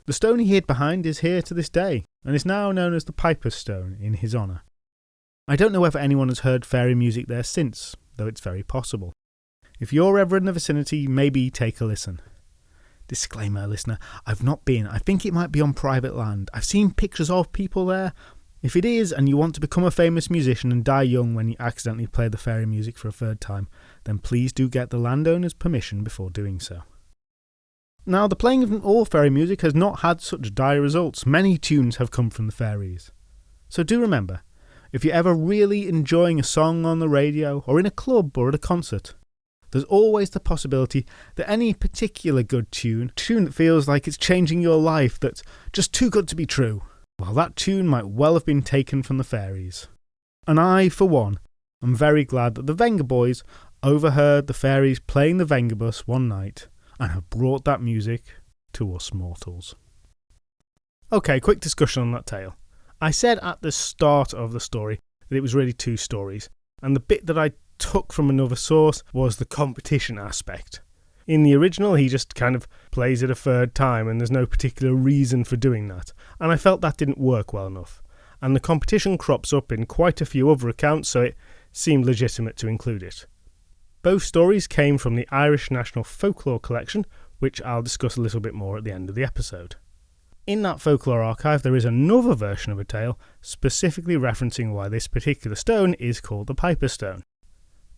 The stone he hid behind is here to this day, and is now known as the Piper's Stone in his honour. I don't know whether anyone has heard fairy music there since, though it's very possible. If you're ever in the vicinity, maybe take a listen. Disclaimer, listener, I've not been. I think it might be on private land. I've seen pictures of people there. If it is, and you want to become a famous musician and die young when you accidentally play the fairy music for a third time, then please do get the landowner's permission before doing so. Now, the playing of all fairy music has not had such dire results. Many tunes have come from the fairies. So do remember, if you're ever really enjoying a song on the radio, or in a club or at a concert, there's always the possibility that any particular good tune that feels like it's changing your life, that's just too good to be true, well, that tune might well have been taken from the fairies. And I, for one, am very glad that the Venga boys overheard the fairies playing the Vengabus one night, and have brought that music to us mortals. Okay, quick discussion on that tale. I said at the start of the story that it was really two stories, and the bit that I took from another source was the competition aspect. In the original, he just kind of plays it a third time, and there's no particular reason for doing that, and I felt that didn't work well enough. And the competition crops up in quite a few other accounts, so it seemed legitimate to include it. Both stories came from the Irish National Folklore collection, which I'll discuss a little bit more at the end of the episode. In that folklore archive, there is another version of a tale specifically referencing why this particular stone is called the Piper's Stone.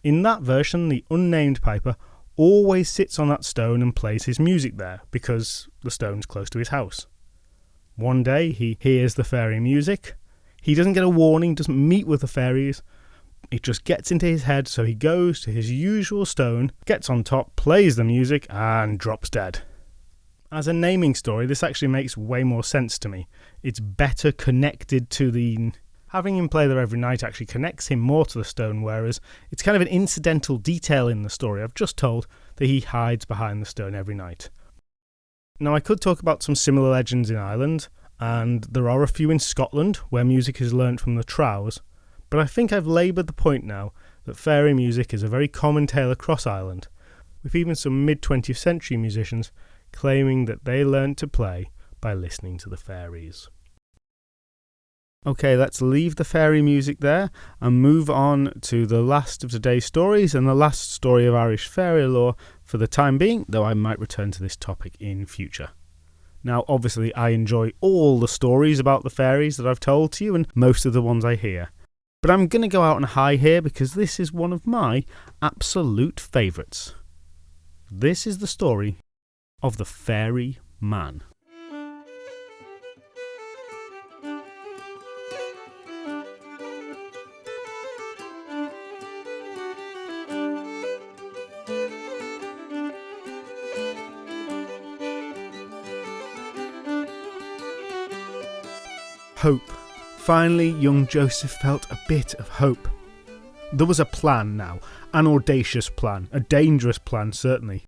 In that version, the unnamed piper always sits on that stone and plays his music there, because the stone's close to his house. One day, he hears the fairy music. He doesn't get a warning, doesn't meet with the fairies. It just gets into his head, so he goes to his usual stone, gets on top, plays the music, and drops dead. As a naming story, this actually makes way more sense to me. It's better connected to the... Having him play there every night actually connects him more to the stone, whereas it's kind of an incidental detail in the story. I've just told that he hides behind the stone every night. Now, I could talk about some similar legends in Ireland, and there are a few in Scotland, where music is learnt from the troughs. But I think I've laboured the point now that fairy music is a very common tale across Ireland, with even some mid-20th century musicians claiming that they learned to play by listening to the fairies. Okay, let's leave the fairy music there and move on to the last of today's stories and the last story of Irish Fairylore for the time being, though I might return to this topic in future. Now, obviously, I enjoy all the stories about the fairies that I've told to you and most of the ones I hear. But I'm going to go out on a high here because this is one of my absolute favourites. This is the story of the Fairy Man. Hope. Finally, young Joseph felt a bit of hope. There was a plan now, an audacious plan, a dangerous plan certainly.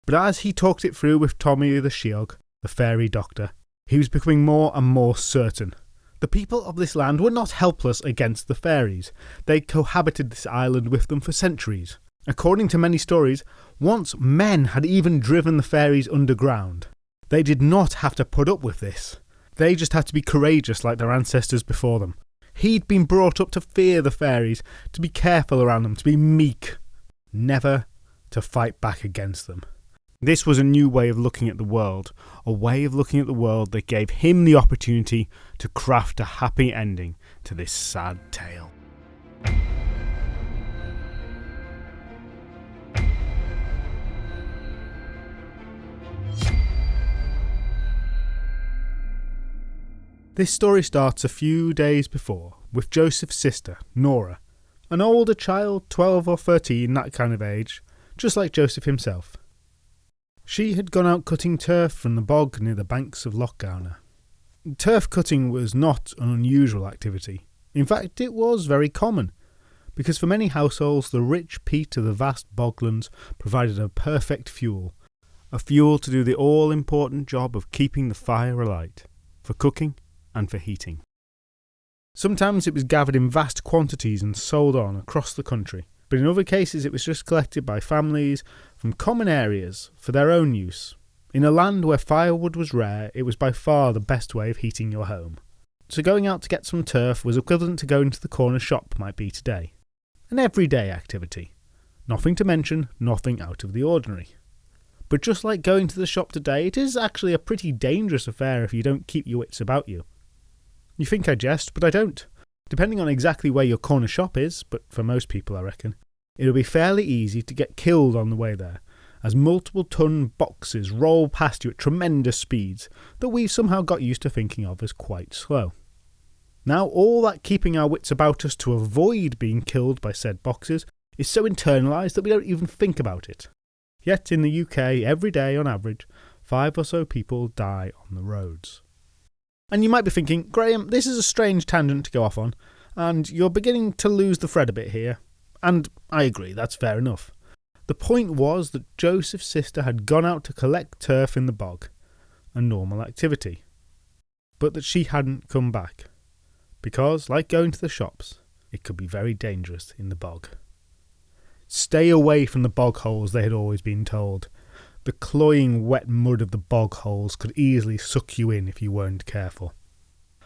But as he talked it through with Tommy the Sheog, the fairy doctor, he was becoming more and more certain. The people of this land were not helpless against the fairies. They cohabited this island with them for centuries. According to many stories, once men had even driven the fairies underground. They did not have to put up with this. They just had to be courageous like their ancestors before them. He'd been brought up to fear the fairies, to be careful around them, to be meek, never to fight back against them. This was a new way of looking at the world, a way of looking at the world that gave him the opportunity to craft a happy ending to this sad tale. This story starts a few days before with Joseph's sister, Nora, an older child, 12 or 13, that kind of age, just like Joseph himself. She had gone out cutting turf from the bog near the banks of Loch Garner. Turf cutting was not an unusual activity. In fact, it was very common, because for many households the rich peat of the vast boglands provided a perfect fuel, a fuel to do the all-important job of keeping the fire alight, for cooking and for heating. Sometimes it was gathered in vast quantities and sold on across the country, but in other cases it was just collected by families from common areas for their own use. In a land where firewood was rare, it was by far the best way of heating your home. So going out to get some turf was equivalent to going to the corner shop might be today. An everyday activity. Nothing to mention, nothing out of the ordinary. But just like going to the shop today, it is actually a pretty dangerous affair if you don't keep your wits about you. You think I jest, but I don't. Depending on exactly where your corner shop is, but for most people I reckon, it'll be fairly easy to get killed on the way there, as multiple ton boxes roll past you at tremendous speeds that we've somehow got used to thinking of as quite slow. Now all that keeping our wits about us to avoid being killed by said boxes is so internalised that we don't even think about it. Yet in the UK, every day on average, 5 or so people die on the roads. And you might be thinking, Graham, this is a strange tangent to go off on, and you're beginning to lose the thread a bit here. And I agree, that's fair enough. The point was that Joseph's sister had gone out to collect turf in the bog, a normal activity, but that she hadn't come back, because, like going to the shops, it could be very dangerous in the bog. Stay away from the bog holes, they had always been told. The cloying wet mud of the bog holes could easily suck you in if you weren't careful.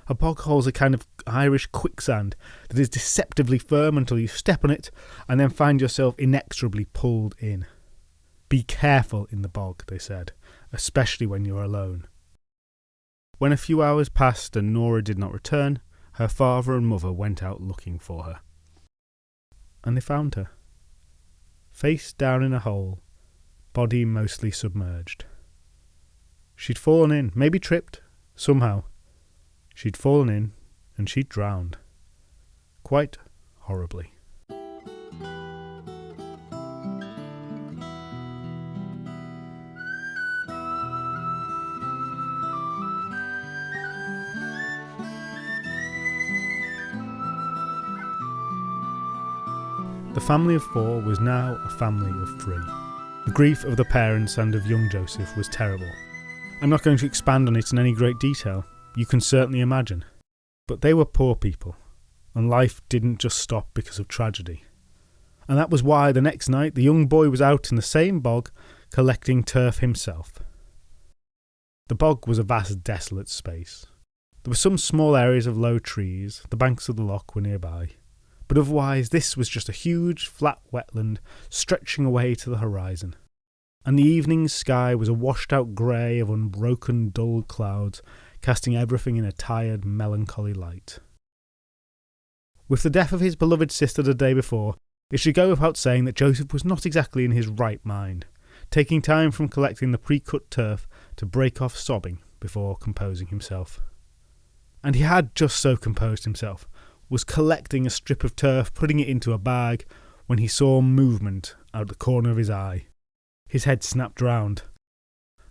A bog hole is a kind of Irish quicksand that is deceptively firm until you step on it and then find yourself inexorably pulled in. Be careful in the bog, they said, especially when you're alone. When a few hours passed and Nora did not return, her father and mother went out looking for her. And they found her, face down in a hole, body mostly submerged. She'd fallen in, maybe tripped, somehow. She'd fallen in and she'd drowned. Quite horribly. The family of 4 was now a family of 3. The grief of the parents and of young Joseph was terrible. I'm not going to expand on it in any great detail. You can certainly imagine. But they were poor people, and life didn't just stop because of tragedy. And that was why the next night the young boy was out in the same bog collecting turf himself. The bog was a vast desolate space. There were some small areas of low trees, the banks of the loch were nearby. But otherwise this was just a huge flat wetland stretching away to the horizon. And the evening sky was a washed-out grey of unbroken dull clouds, casting everything in a tired, melancholy light. With the death of his beloved sister the day before, it should go without saying that Joseph was not exactly in his right mind, taking time from collecting the pre-cut turf to break off sobbing before composing himself. And he had just so composed himself, was collecting a strip of turf, putting it into a bag, when he saw movement out the corner of his eye. His head snapped round,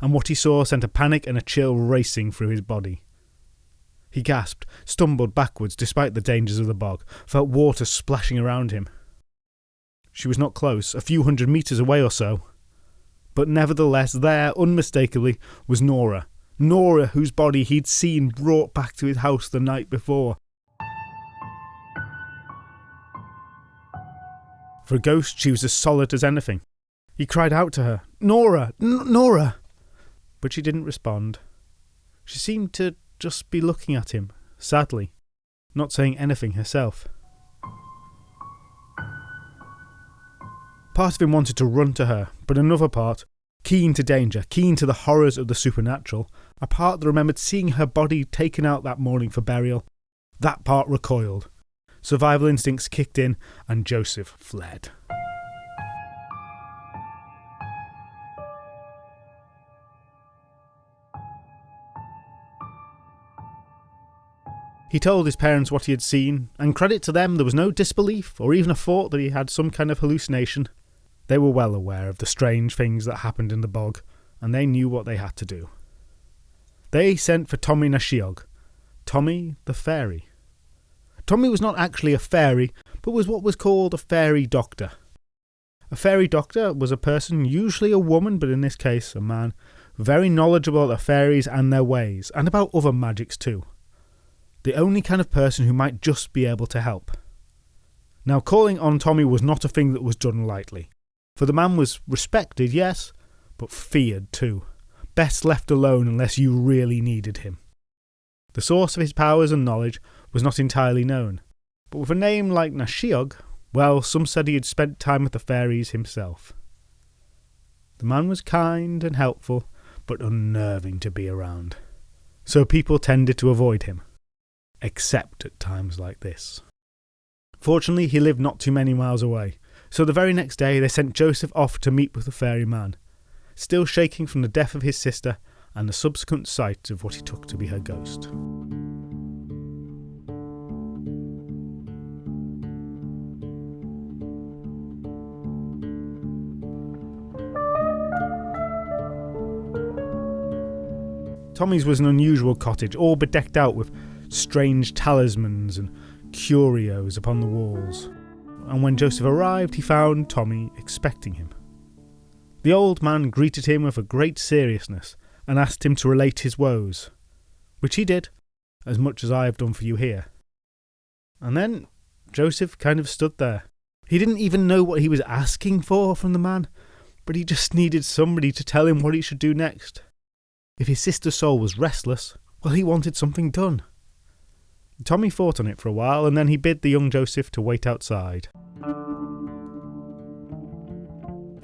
and what he saw sent a panic and a chill racing through his body. He gasped, stumbled backwards despite the dangers of the bog, felt water splashing around him. She was not close, a few 100 metres away or so. But nevertheless there, unmistakably, was Nora. Nora, whose body he'd seen brought back to his house the night before. For a ghost, she was as solid as anything. He cried out to her, "Nora! Nora!" But she didn't respond. She seemed to just be looking at him, sadly, not saying anything herself. Part of him wanted to run to her, but another part, keen to danger, keen to the horrors of the supernatural, a part that remembered seeing her body taken out that morning for burial, that part recoiled. Survival instincts kicked in, and Joseph fled. He told his parents what he had seen, and credit to them, there was no disbelief or even a thought that he had some kind of hallucination. They were well aware of the strange things that happened in the bog, and they knew what they had to do. They sent for Tommy na Siog, Tommy the fairy. Tommy was not actually a fairy, but was what was called a fairy doctor. A fairy doctor was a person, usually a woman, but in this case a man, very knowledgeable about the fairies and their ways, and about other magics too. The only kind of person who might just be able to help. Now, calling on Tommy was not a thing that was done lightly, for the man was respected, yes, but feared too. Best left alone unless you really needed him. The source of his powers and knowledge was not entirely known, but with a name like na Siog, well, some said he had spent time with the fairies himself. The man was kind and helpful, but unnerving to be around, so people tended to avoid him. Except at times like this. Fortunately, he lived not too many miles away, so the very next day they sent Joseph off to meet with the fairy man, still shaking from the death of his sister and the subsequent sight of what he took to be her ghost. Tommy's was an unusual cottage, all bedecked out with strange talismans and curios upon the walls, and when Joseph arrived he found Tommy expecting him. The old man greeted him with a great seriousness and asked him to relate his woes, which he did, as much as I have done for you here. And then Joseph kind of stood there. He didn't even know what he was asking for from the man, but he just needed somebody to tell him what he should do next. If his sister's soul was restless, well, he wanted something done. Tommy thought on it for a while, and then he bid the young Joseph to wait outside.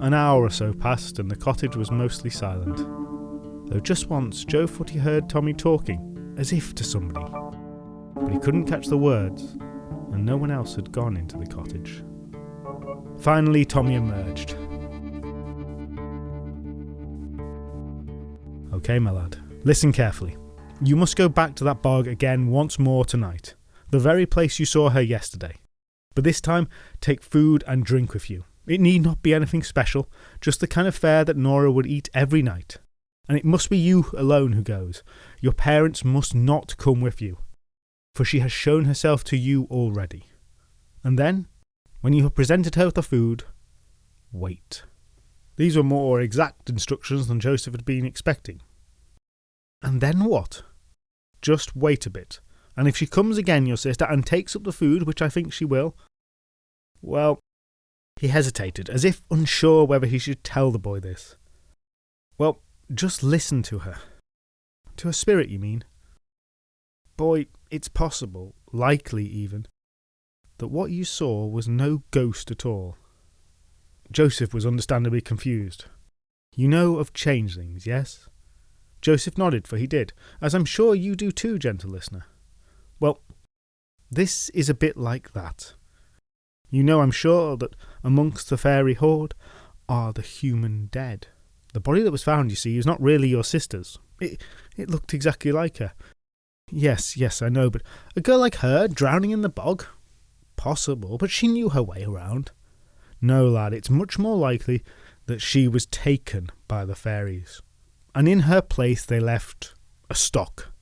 An hour or so passed, and the cottage was mostly silent, though just once Joe thought he heard Tommy talking, as if to somebody, but he couldn't catch the words, and no one else had gone into the cottage. Finally, Tommy emerged. Okay, my lad, listen carefully. You must go back to that bog again once more tonight, the very place you saw her yesterday. But this time, take food and drink with you. It need not be anything special, just the kind of fare that Nora would eat every night. And it must be you alone who goes. Your parents must not come with you, for she has shown herself to you already. And then, when you have presented her with the food, wait. These were more exact instructions than Joseph had been expecting. And then what? Just wait a bit, and if she comes again, your sister, and takes up the food, which I think she will, well, he hesitated, as if unsure whether he should tell the boy this. Well, just listen to her. To her spirit, you mean? Boy, it's possible, likely even, that what you saw was no ghost at all. Joseph was understandably confused. You know of changelings, yes? Joseph nodded, for he did, as I'm sure you do too, gentle listener. Well, this is a bit like that. You know, I'm sure, that amongst the fairy horde are the human dead. The body that was found, you see, is not really your sister's. It looked exactly like her. Yes, I know, but a girl like her drowning in the bog? Possible, but she knew her way around. No, lad, it's much more likely that she was taken by the fairies. And in her place they left a stock,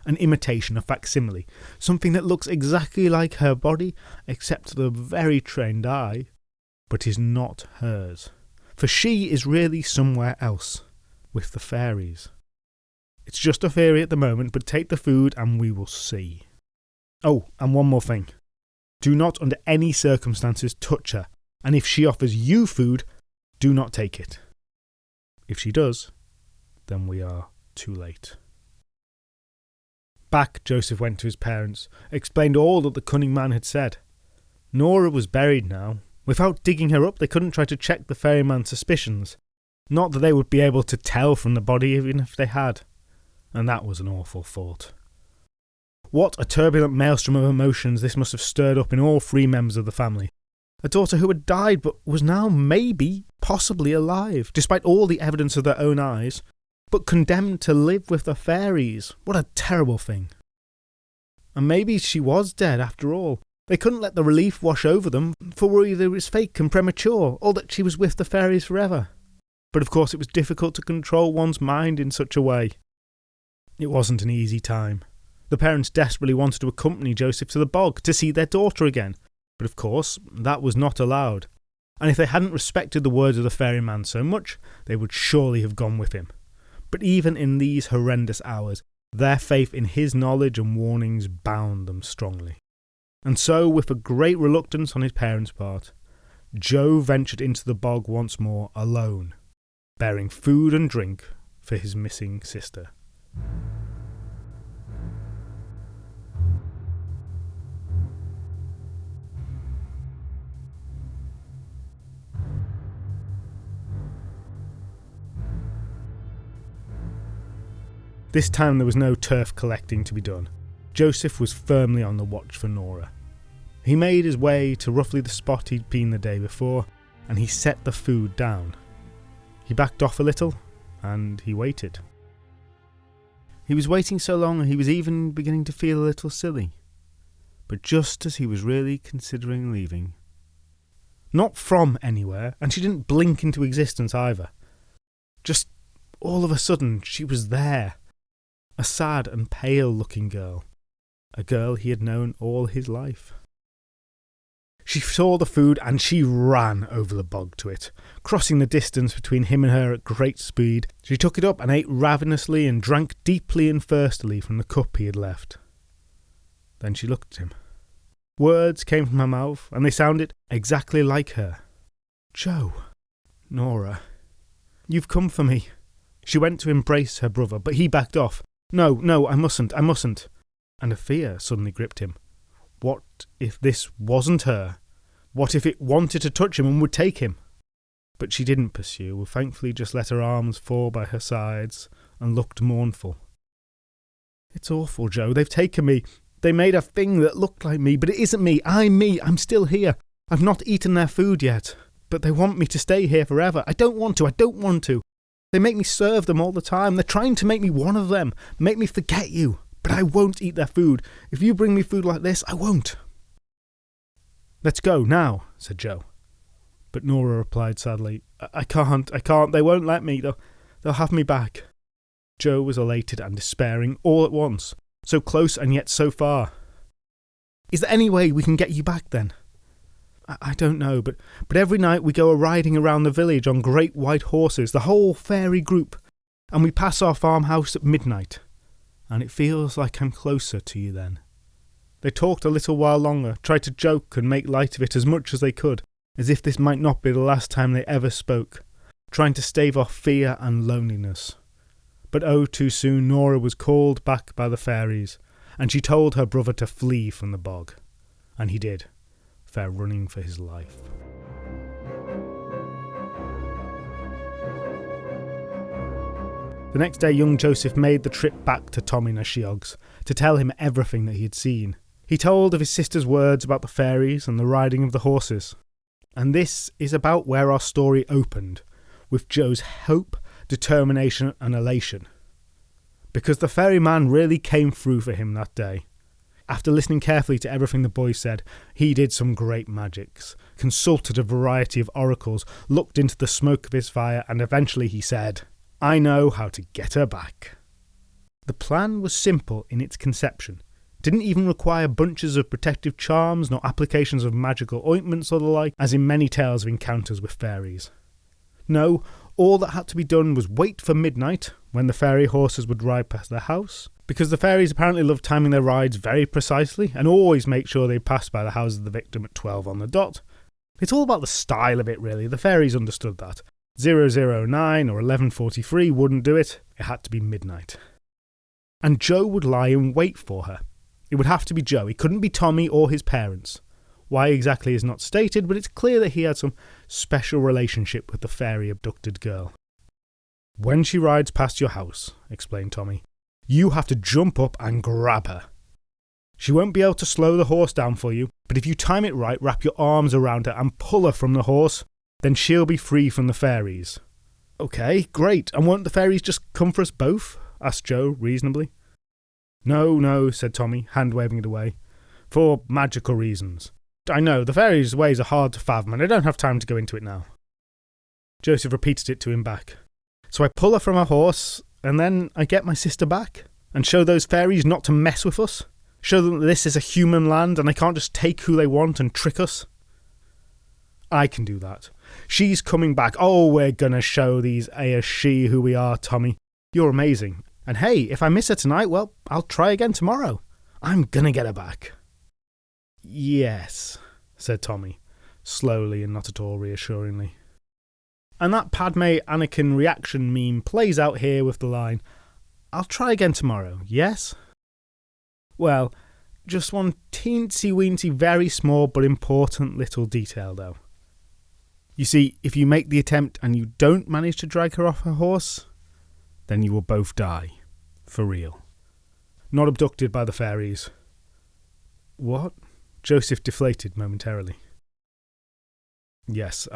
an imitation, a facsimile, something that looks exactly like her body, except the very trained eye, but is not hers. For she is really somewhere else, with the fairies. It's just a theory at the moment, but take the food and we will see. Oh, and one more thing. Do not under any circumstances touch her, and if she offers you food, do not take it. If she does, then we are too late. Back Joseph went to his parents, explained all that the cunning man had said. Nora was buried now. Without digging her up, they couldn't try to check the ferryman's suspicions. Not that they would be able to tell from the body even if they had. And that was an awful thought. What a turbulent maelstrom of emotions this must have stirred up in all three members of the family. A daughter who had died but was now maybe, possibly alive, despite all the evidence of their own eyes, but condemned to live with the fairies. What a terrible thing. And maybe she was dead after all. They couldn't let the relief wash over them, for either it was fake and premature, or that she was with the fairies forever. But of course it was difficult to control one's mind in such a way. It wasn't an easy time. The parents desperately wanted to accompany Joseph to the bog to see their daughter again, but of course that was not allowed. And if they hadn't respected the words of the ferryman so much, they would surely have gone with him. But even in these horrendous hours, their faith in his knowledge and warnings bound them strongly. And so, with a great reluctance on his parents' part, Joe ventured into the bog once more alone, bearing food and drink for his missing sister. This time there was no turf collecting to be done. Joseph was firmly on the watch for Nora. He made his way to roughly the spot he'd been the day before, and he set the food down. He backed off a little, and he waited. He was waiting so long he was even beginning to feel a little silly. But just as he was really considering leaving, not from anywhere, and she didn't blink into existence either, just all of a sudden she was there. A sad and pale-looking girl. A girl he had known all his life. She saw the food and she ran over the bog to it, crossing the distance between him and her at great speed. She took it up and ate ravenously and drank deeply and thirstily from the cup he had left. Then she looked at him. Words came from her mouth and they sounded exactly like her. Joe. Nora. You've come for me. She went to embrace her brother, but he backed off. No, I mustn't. And a fear suddenly gripped him. What if this wasn't her? What if it wanted to touch him and would take him? But she didn't pursue, thankfully just let her arms fall by her sides and looked mournful. It's awful, Joe. They've taken me. They made a thing that looked like me, but it isn't me. I'm me. I'm still here. I've not eaten their food yet. But they want me to stay here forever. I don't want to. They make me serve them all the time. They're trying to make me one of them, make me forget you. But I won't eat their food. If you bring me food like this, I won't. Let's go now, said Joe. But Nora replied sadly, I can't. They won't let me. They'll have me back. Joe was elated and despairing all at once. So close and yet so far. Is there any way we can get you back then? I don't know, but every night we go riding around the village on great white horses, the whole fairy group, and we pass our farmhouse at midnight, and it feels like I'm closer to you then. They talked a little while longer, tried to joke and make light of it as much as they could, as if this might not be the last time they ever spoke, trying to stave off fear and loneliness. But oh, too soon Nora was called back by the fairies, and she told her brother to flee from the bog. And he did. Fair running for his life. The next day young Joseph made the trip back to Tommy Nashiog's to tell him everything that he had seen. He told of his sister's words about the fairies and the riding of the horses. And this is about where our story opened, with Joe's hope, determination and elation. Because the ferryman really came through for him that day. After listening carefully to everything the boy said, he did some great magics, consulted a variety of oracles, looked into the smoke of his fire, and eventually he said, I know how to get her back. The plan was simple in its conception. It didn't even require bunches of protective charms, nor applications of magical ointments or the like, as in many tales of encounters with fairies. No, all that had to be done was wait for midnight, when the fairy horses would ride past their house, because the fairies apparently love timing their rides very precisely and always make sure they pass by the house of the victim at 12 on the dot. It's all about the style of it, really. The fairies understood that. 009 or 11:43 wouldn't do it. It had to be midnight. and Joe would lie in wait for her. It would have to be Joe. It couldn't be Tommy or his parents. Why exactly is not stated, but it's clear that he had some special relationship with the fairy abducted girl. "When she rides past your house," explained Tommy, "you have to jump up and grab her. She won't be able to slow the horse down for you, but if you time it right, wrap your arms around her and pull her from the horse, then she'll be free from the fairies." "Okay, great. And won't the fairies just come for us both?" asked Joe reasonably. No, said Tommy, hand-waving it away. "For magical reasons. I know, the fairies' ways are hard to fathom, and I don't have time to go into it now." Joseph repeated it to him back. "So I pull her from her horse, and then I get my sister back, and show those fairies not to mess with us? Show them that this is a human land, and they can't just take who they want and trick us?" "I can do that. She's coming back. Oh, we're gonna show these Aos Sí who we are, Tommy. You're amazing. And hey, if I miss her tonight, well, I'll try again tomorrow. I'm gonna get her back." "Yes," said Tommy, slowly and not at all reassuringly. And that Padme Anakin reaction meme plays out here with the line, "I'll try again tomorrow, yes?" Well, just one teensy-weensy, very small but important little detail though. You see, if you make the attempt and you don't manage to drag her off her horse, then you will both die. For real. Not abducted by the fairies. What? Joseph deflated momentarily. "Yes,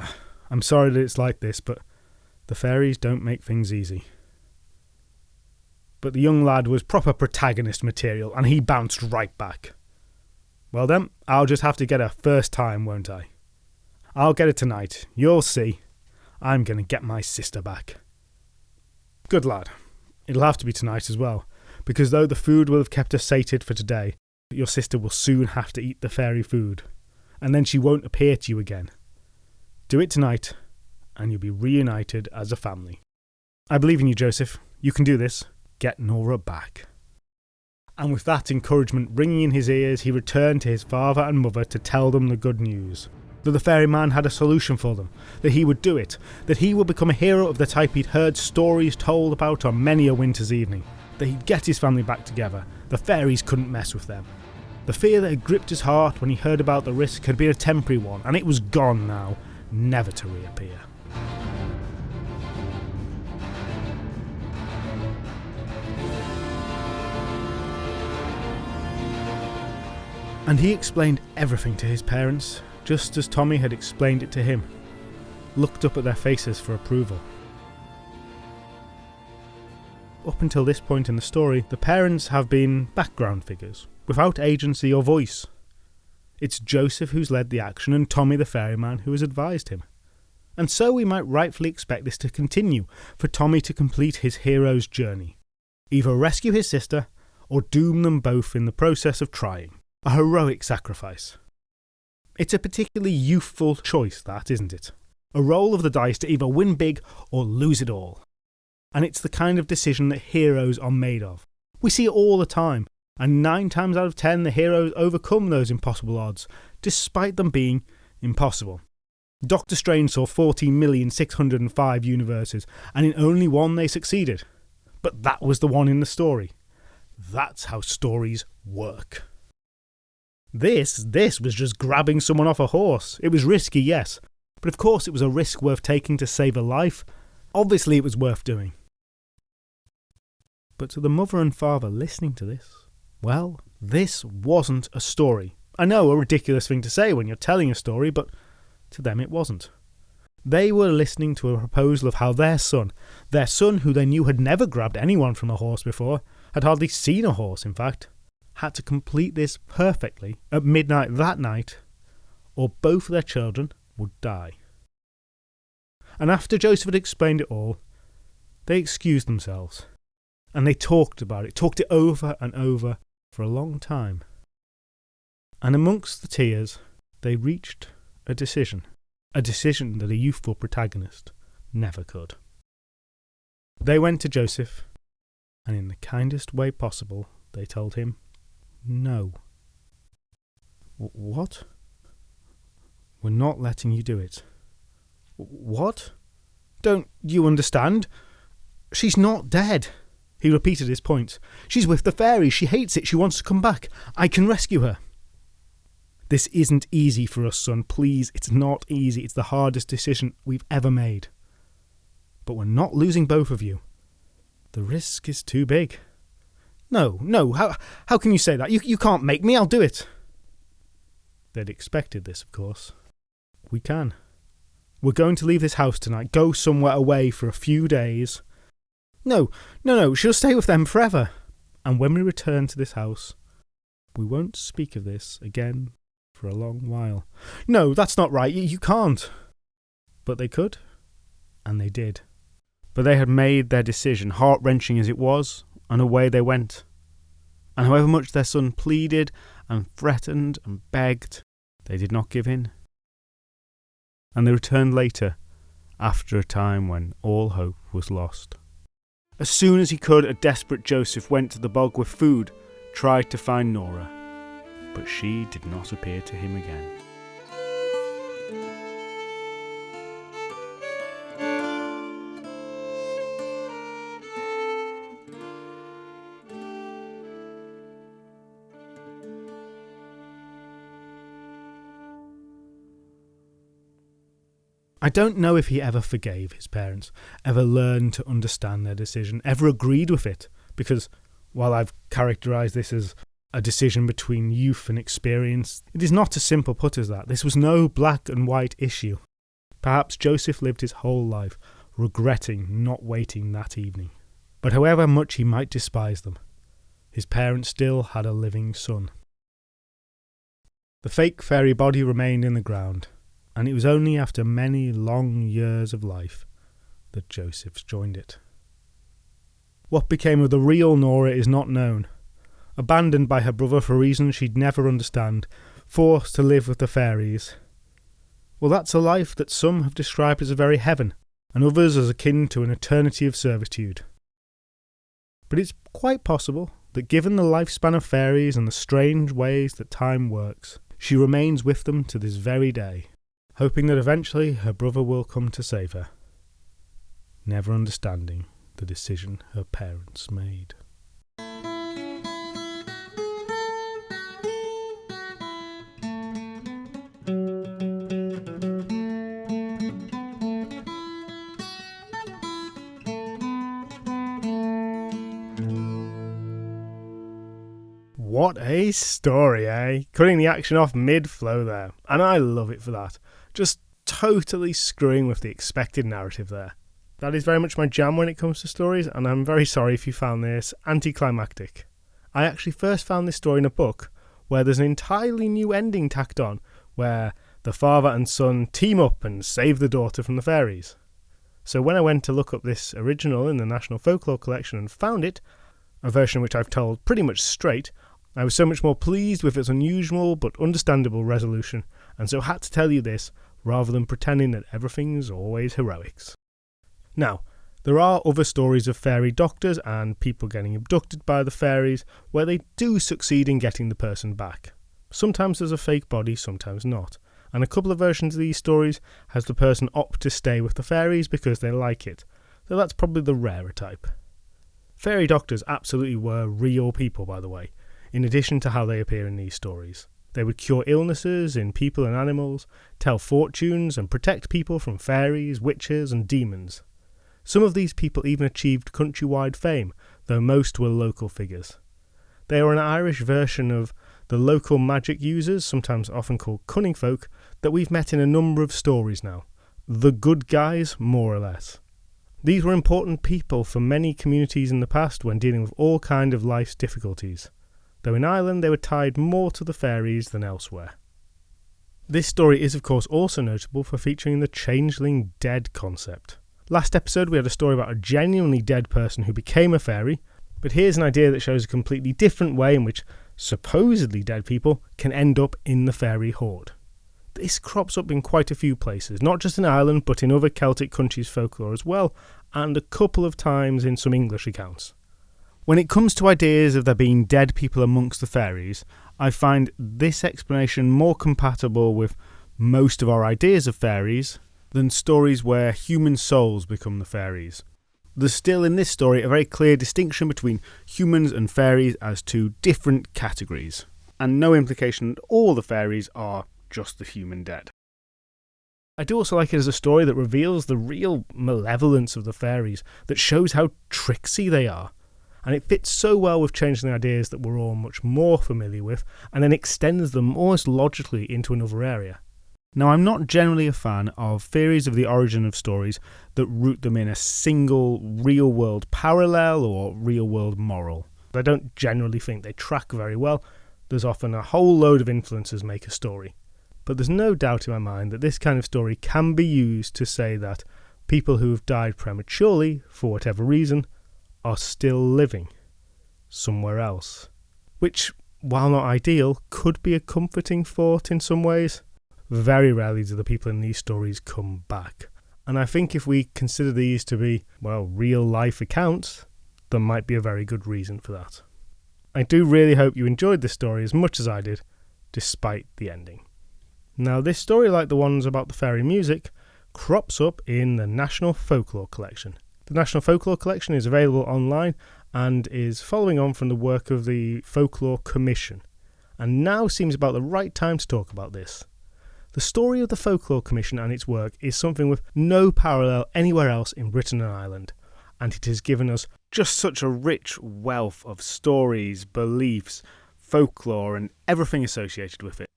I'm sorry that it's like this, but the fairies don't make things easy." But the young lad was proper protagonist material, and he bounced right back. "Well then, I'll just have to get her first time, won't I? I'll get her tonight. You'll see. I'm going to get my sister back." "Good lad. It'll have to be tonight as well, because though the food will have kept her sated for today, your sister will soon have to eat the fairy food, and then she won't appear to you again. Do it tonight, and you'll be reunited as a family. I believe in you, Joseph. You can do this. Get Nora back." And with that encouragement ringing in his ears, he returned to his father and mother to tell them the good news. That the ferryman had a solution for them, that he would do it, that he would become a hero of the type he'd heard stories told about on many a winter's evening, that he'd get his family back together, the fairies couldn't mess with them. The fear that had gripped his heart when he heard about the risk had been a temporary one, and it was gone now, never to reappear. And he explained everything to his parents, just as Tommy had explained it to him, looked up at their faces for approval. Up until this point in the story, the parents have been background figures, without agency or voice. It's Joseph who's led the action and Tommy the ferryman who has advised him. And so we might rightfully expect this to continue, for Tommy to complete his hero's journey. Either rescue his sister, or doom them both in the process of trying. A heroic sacrifice. It's a particularly youthful choice, that, isn't it? A roll of the dice to either win big or lose it all. And it's the kind of decision that heroes are made of. We see it all the time, and 9 times out of 10 the heroes overcome those impossible odds, despite them being impossible. Doctor Strange saw 14,605 universes, and in only one they succeeded. But that was the one in the story. That's how stories work. This was just grabbing someone off a horse. It was risky, yes, but of course it was a risk worth taking to save a life. Obviously it was worth doing. But to the mother and father listening to this, well, this wasn't a story. I know, a ridiculous thing to say when you're telling a story, but to them it wasn't. They were listening to a proposal of how their son who they knew had never grabbed anyone from a horse before, had hardly seen a horse in fact, had to complete this perfectly at midnight that night, or both of their children would die. And after Joseph had explained it all, they excused themselves, and they talked about it, talked it over and over for a long time. And amongst the tears, they reached a decision that a youthful protagonist never could. They went to Joseph, and in the kindest way possible, they told him, "No." "What?" "We're not letting you do it." "What? Don't you understand? She's not dead. He repeated his point. "She's with the fairies. She hates it. She wants to come back. I can rescue her." "This isn't easy for us, son. Please, it's not easy. It's the hardest decision we've ever made. But we're not losing both of you. The risk is too big." No, how can you say that? You can't make me. I'll do it." They'd expected this, of course. "We can. We're going to leave this house tonight, go somewhere away for a few days." No, she'll stay with them forever. "And when we return to this house, we won't speak of this again for a long while." "No, that's not right. You can't." But they could, and they did. But they had made their decision, heart-wrenching as it was, and away they went. And however much their son pleaded and threatened and begged, they did not give in. And they returned later, after a time when all hope was lost. As soon as he could, a desperate Joseph went to the bog with food, tried to find Nora, but she did not appear to him again. I don't know if he ever forgave his parents, ever learned to understand their decision, ever agreed with it, because while I've characterised this as a decision between youth and experience, it is not as simple put as that. This was no black and white issue. Perhaps Joseph lived his whole life regretting not waiting that evening. But however much he might despise them, his parents still had a living son. The fake fairy body remained in the ground, and it was only after many long years of life that Joseph's joined it. What became of the real Nora is not known. Abandoned by her brother for reasons she'd never understand, forced to live with the fairies. Well, that's a life that some have described as a very heaven, and others as akin to an eternity of servitude. But it's quite possible that given the lifespan of fairies and the strange ways that time works, she remains with them to this very day, hoping that eventually her brother will come to save her, never understanding the decision her parents made. What a story, eh? Cutting the action off mid-flow there. And I love it for that. Just totally screwing with the expected narrative there. That is very much my jam when it comes to stories, and I'm very sorry if you found this anticlimactic. I actually first found this story in a book where there's an entirely new ending tacked on, where the father and son team up and save the daughter from the fairies. So when I went to look up this original in the National Folklore Collection and found it, a version which I've told pretty much straight, I was so much more pleased with its unusual but understandable resolution, and so had to tell you this rather than pretending that everything's always heroics. Now, there are other stories of fairy doctors and people getting abducted by the fairies where they do succeed in getting the person back. Sometimes there's a fake body, sometimes not, and a couple of versions of these stories has the person opt to stay with the fairies because they like it, so that's probably the rarer type. Fairy doctors absolutely were real people, by the way, in addition to how they appear in these stories. They would cure illnesses in people and animals, tell fortunes, and protect people from fairies, witches, and demons. Some of these people even achieved countrywide fame, though most were local figures. They are an Irish version of the local magic users, sometimes often called cunning folk, that we've met in a number of stories now. The good guys, more or less. These were important people for many communities in the past when dealing with all kinds of life's difficulties, though in Ireland they were tied more to the fairies than elsewhere. This story is of course also notable for featuring the changeling dead concept. Last episode we had a story about a genuinely dead person who became a fairy, but here's an idea that shows a completely different way in which supposedly dead people can end up in the fairy horde. This crops up in quite a few places, not just in Ireland but in other Celtic countries' folklore as well, and a couple of times in some English accounts. When it comes to ideas of there being dead people amongst the fairies, I find this explanation more compatible with most of our ideas of fairies than stories where human souls become the fairies. There's still in this story a very clear distinction between humans and fairies as two different categories, and no implication that all the fairies are just the human dead. I do also like it as a story that reveals the real malevolence of the fairies, that shows how tricksy they are. And it fits so well with changing the ideas that we're all much more familiar with, and then extends them almost logically into another area. Now, I'm not generally a fan of theories of the origin of stories that root them in a single real-world parallel or real-world moral. I don't generally think they track very well. There's often a whole load of influences make a story. But there's no doubt in my mind that this kind of story can be used to say that people who have died prematurely, for whatever reason, are still living somewhere else. Which, while not ideal, could be a comforting thought in some ways. Very rarely do the people in these stories come back. And I think if we consider these to be, well, real-life accounts, there might be a very good reason for that. I do really hope you enjoyed this story as much as I did, despite the ending. Now, this story, like the ones about the fairy music, crops up in the National Folklore Collection. The National Folklore Collection is available online and is following on from the work of the Folklore Commission. And now seems about the right time to talk about this. The story of the Folklore Commission and its work is something with no parallel anywhere else in Britain and Ireland, and it has given us just such a rich wealth of stories, beliefs, folklore and everything associated with it.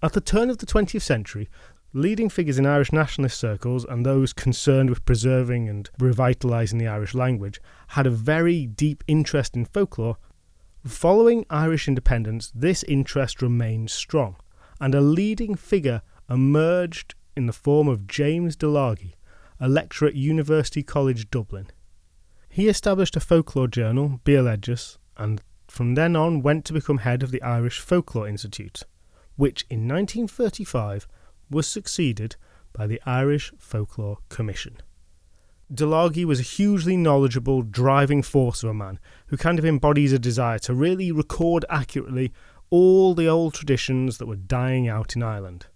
At the turn of the 20th century, leading figures in Irish nationalist circles and those concerned with preserving and revitalising the Irish language had a very deep interest in folklore. Following Irish independence, this interest remained strong, and a leading figure emerged in the form of James Delargy, a lecturer at University College Dublin. He established a folklore journal, Bealedges, and from then on went to become head of the Irish Folklore Institute, which in 1935 was succeeded by the Irish Folklore Commission. Delargy was a hugely knowledgeable, driving force of a man who kind of embodies a desire to really record accurately all the old traditions that were dying out in Ireland.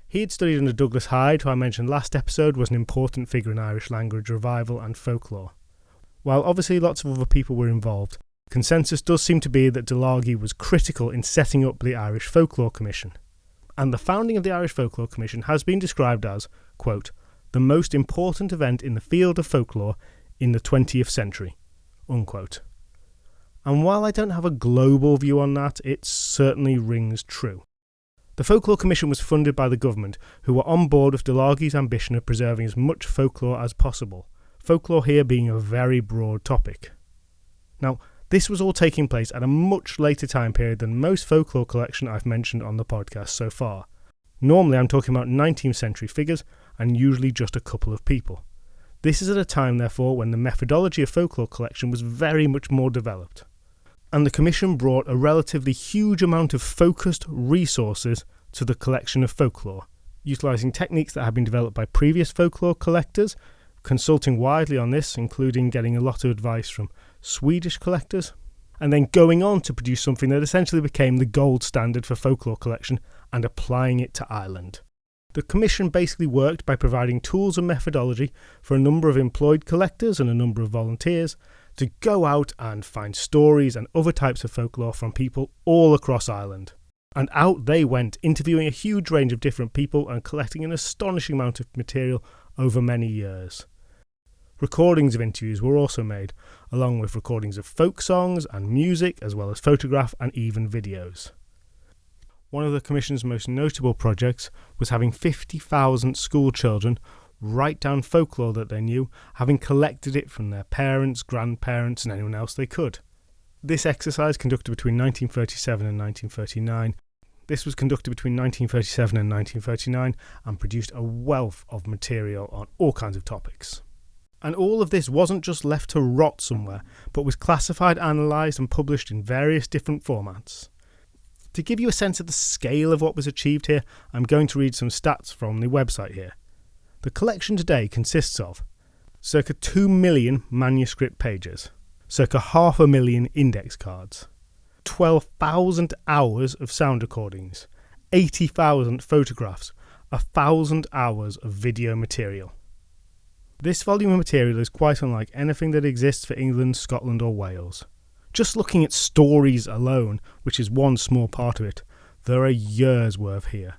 He had studied under Douglas Hyde, who I mentioned last episode was an important figure in Irish language revival and folklore. While obviously lots of other people were involved, consensus does seem to be that Delargy was critical in setting up the Irish Folklore Commission. And the founding of the Irish Folklore Commission has been described as, quote, the most important event in the field of folklore in the 20th century, unquote. And while I don't have a global view on that, it certainly rings true. The Folklore Commission was funded by the government, who were on board with Delargy's ambition of preserving as much folklore as possible, folklore here being a very broad topic. Now, this was all taking place at a much later time period than most folklore collection I've mentioned on the podcast so far. Normally I'm talking about 19th century figures, and usually just a couple of people. This is at a time, therefore, when the methodology of folklore collection was very much more developed. And the Commission brought a relatively huge amount of focused resources to the collection of folklore, utilising techniques that had been developed by previous folklore collectors, consulting widely on this, including getting a lot of advice from Swedish collectors, and then going on to produce something that essentially became the gold standard for folklore collection and applying it to Ireland. The Commission basically worked by providing tools and methodology for a number of employed collectors and a number of volunteers to go out and find stories and other types of folklore from people all across Ireland. And out they went, interviewing a huge range of different people and collecting an astonishing amount of material over many years. Recordings of interviews were also made, along with recordings of folk songs and music, as well as photograph and even videos. One of the Commission's most notable projects was having 50,000 school children write down folklore that they knew, having collected it from their parents, grandparents and anyone else they could. This exercise, conducted between 1937 and 1939, and produced a wealth of material on all kinds of topics. And all of this wasn't just left to rot somewhere, but was classified, analysed and published in various different formats. To give you a sense of the scale of what was achieved here, I'm going to read some stats from the website here. The collection today consists of circa 2 million manuscript pages, circa 500,000 index cards, 12,000 hours of sound recordings, 80,000 photographs, 1,000 hours of video material. This volume of material is quite unlike anything that exists for England, Scotland or Wales. Just looking at stories alone, which is one small part of it, there are years worth here.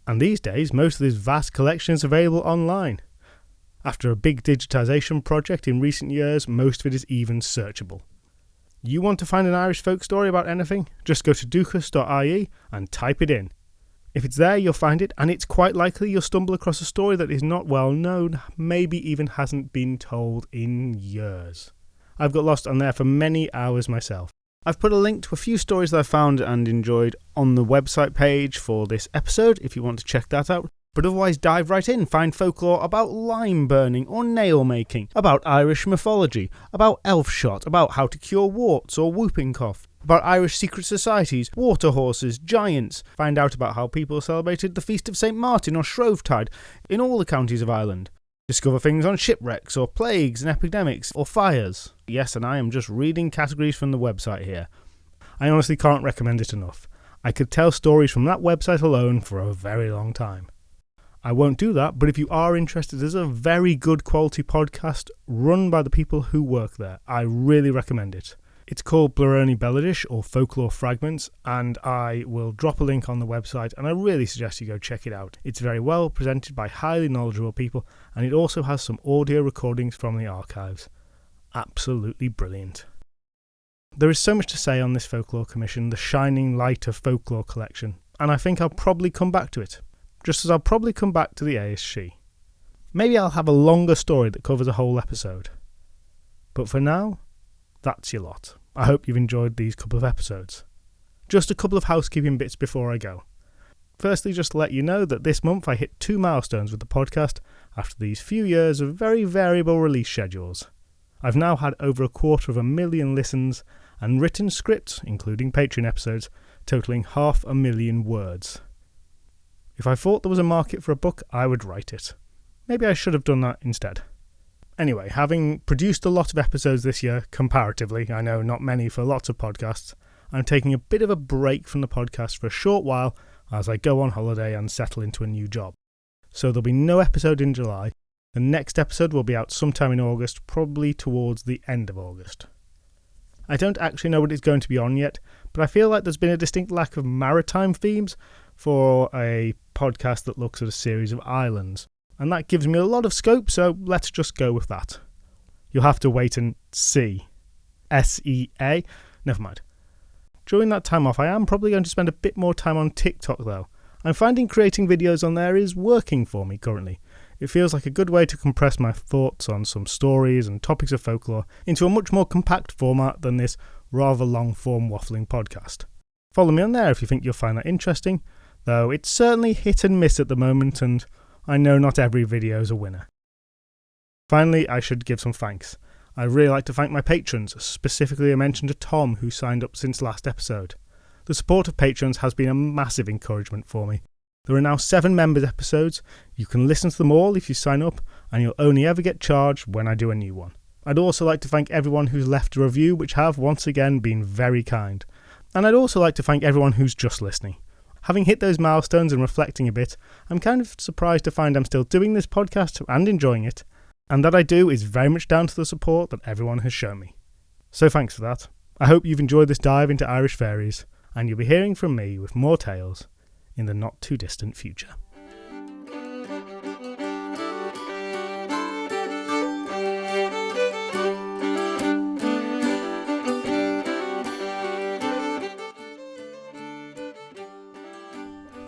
And these days, most of this vast collection is available online. After a big digitisation project in recent years, most of it is even searchable. You want to find an Irish folk story about anything? Just go to duchas.ie and type it in. If it's there, you'll find it, and it's quite likely you'll stumble across a story that is not well known, maybe even hasn't been told in years. I've got lost on there for many hours myself. I've put a link to a few stories that I found and enjoyed on the website page for this episode if you want to check that out. But otherwise, dive right in, find folklore about lime burning or nail making, about Irish mythology, about elf shot, about how to cure warts or whooping cough, about Irish secret societies, water horses, giants. Find out about how people celebrated the Feast of St. Martin or Shrovetide in all the counties of Ireland. Discover things on shipwrecks or plagues and epidemics or fires. Yes, and I am just reading categories from the website here. I honestly can't recommend it enough. I could tell stories from that website alone for a very long time. I won't do that, but if you are interested, there's a very good quality podcast run by the people who work there. I really recommend it. It's called Blaroni Beladish or Folklore Fragments, and I will drop a link on the website, and I really suggest you go check it out. It's very well presented by highly knowledgeable people, and it also has some audio recordings from the archives. Absolutely brilliant. There is so much to say on this Folklore Commission, the shining light of folklore collection, and I think I'll probably come back to it. Just as I'll probably come back to the Aos Sí. Maybe I'll have a longer story that covers a whole episode. But for now, that's your lot. I hope you've enjoyed these couple of episodes. Just a couple of housekeeping bits before I go. Firstly, just to let you know that this month I hit 2 milestones with the podcast after these few years of very variable release schedules. I've now had over 250,000 listens and written scripts, including Patreon episodes, totalling 500,000 words. If I thought there was a market for a book, I would write it. Maybe I should have done that instead. Anyway, having produced a lot of episodes this year, comparatively, I know not many for lots of podcasts, I'm taking a bit of a break from the podcast for a short while as I go on holiday and settle into a new job. So there'll be no episode in July. The next episode will be out sometime in August, probably towards the end of August. I don't actually know what it's going to be on yet, but I feel like there's been a distinct lack of maritime themes for a podcast that looks at a series of islands. And that gives me a lot of scope, so let's just go with that. You'll have to wait and see. S-E-A? Never mind. During that time off, I am probably going to spend a bit more time on TikTok though. I'm finding creating videos on there is working for me currently. It feels like a good way to compress my thoughts on some stories and topics of folklore into a much more compact format than this rather long-form waffling podcast. Follow me on there if you think you'll find that interesting, though it's certainly hit and miss at the moment, and I know not every video is a winner. Finally, I should give some thanks. I'd really like to thank my patrons, specifically a mention to Tom, who signed up since last episode. The support of patrons has been a massive encouragement for me. There are now 7 members episodes. You can listen to them all if you sign up, and you'll only ever get charged when I do a new one. I'd also like to thank everyone who's left a review, which have once again been very kind. And I'd also like to thank everyone who's just listening. Having hit those milestones and reflecting a bit, I'm kind of surprised to find I'm still doing this podcast and enjoying it, and that I do is very much down to the support that everyone has shown me. So thanks for that. I hope you've enjoyed this dive into Irish fairies, and you'll be hearing from me with more tales in the not too distant future.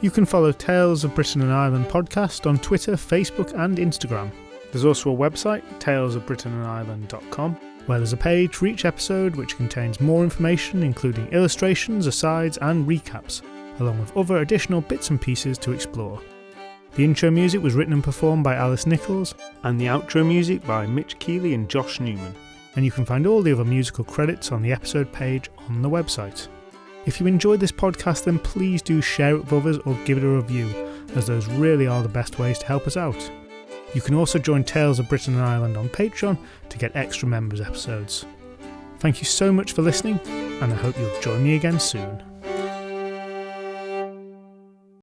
You can follow Tales of Britain and Ireland podcast on Twitter, Facebook and Instagram. There's also a website, talesofbritainandireland.com, where there's a page for each episode which contains more information including illustrations, asides and recaps, along with other additional bits and pieces to explore. The intro music was written and performed by Alice Nichols, and the outro music by Mitch Keeley and Josh Newman. And you can find all the other musical credits on the episode page on the website. If you enjoyed this podcast, then please do share it with others or give it a review, as those really are the best ways to help us out. You can also join Tales of Britain and Ireland on Patreon to get extra members episodes. Thank you so much for listening, and I hope you'll join me again soon.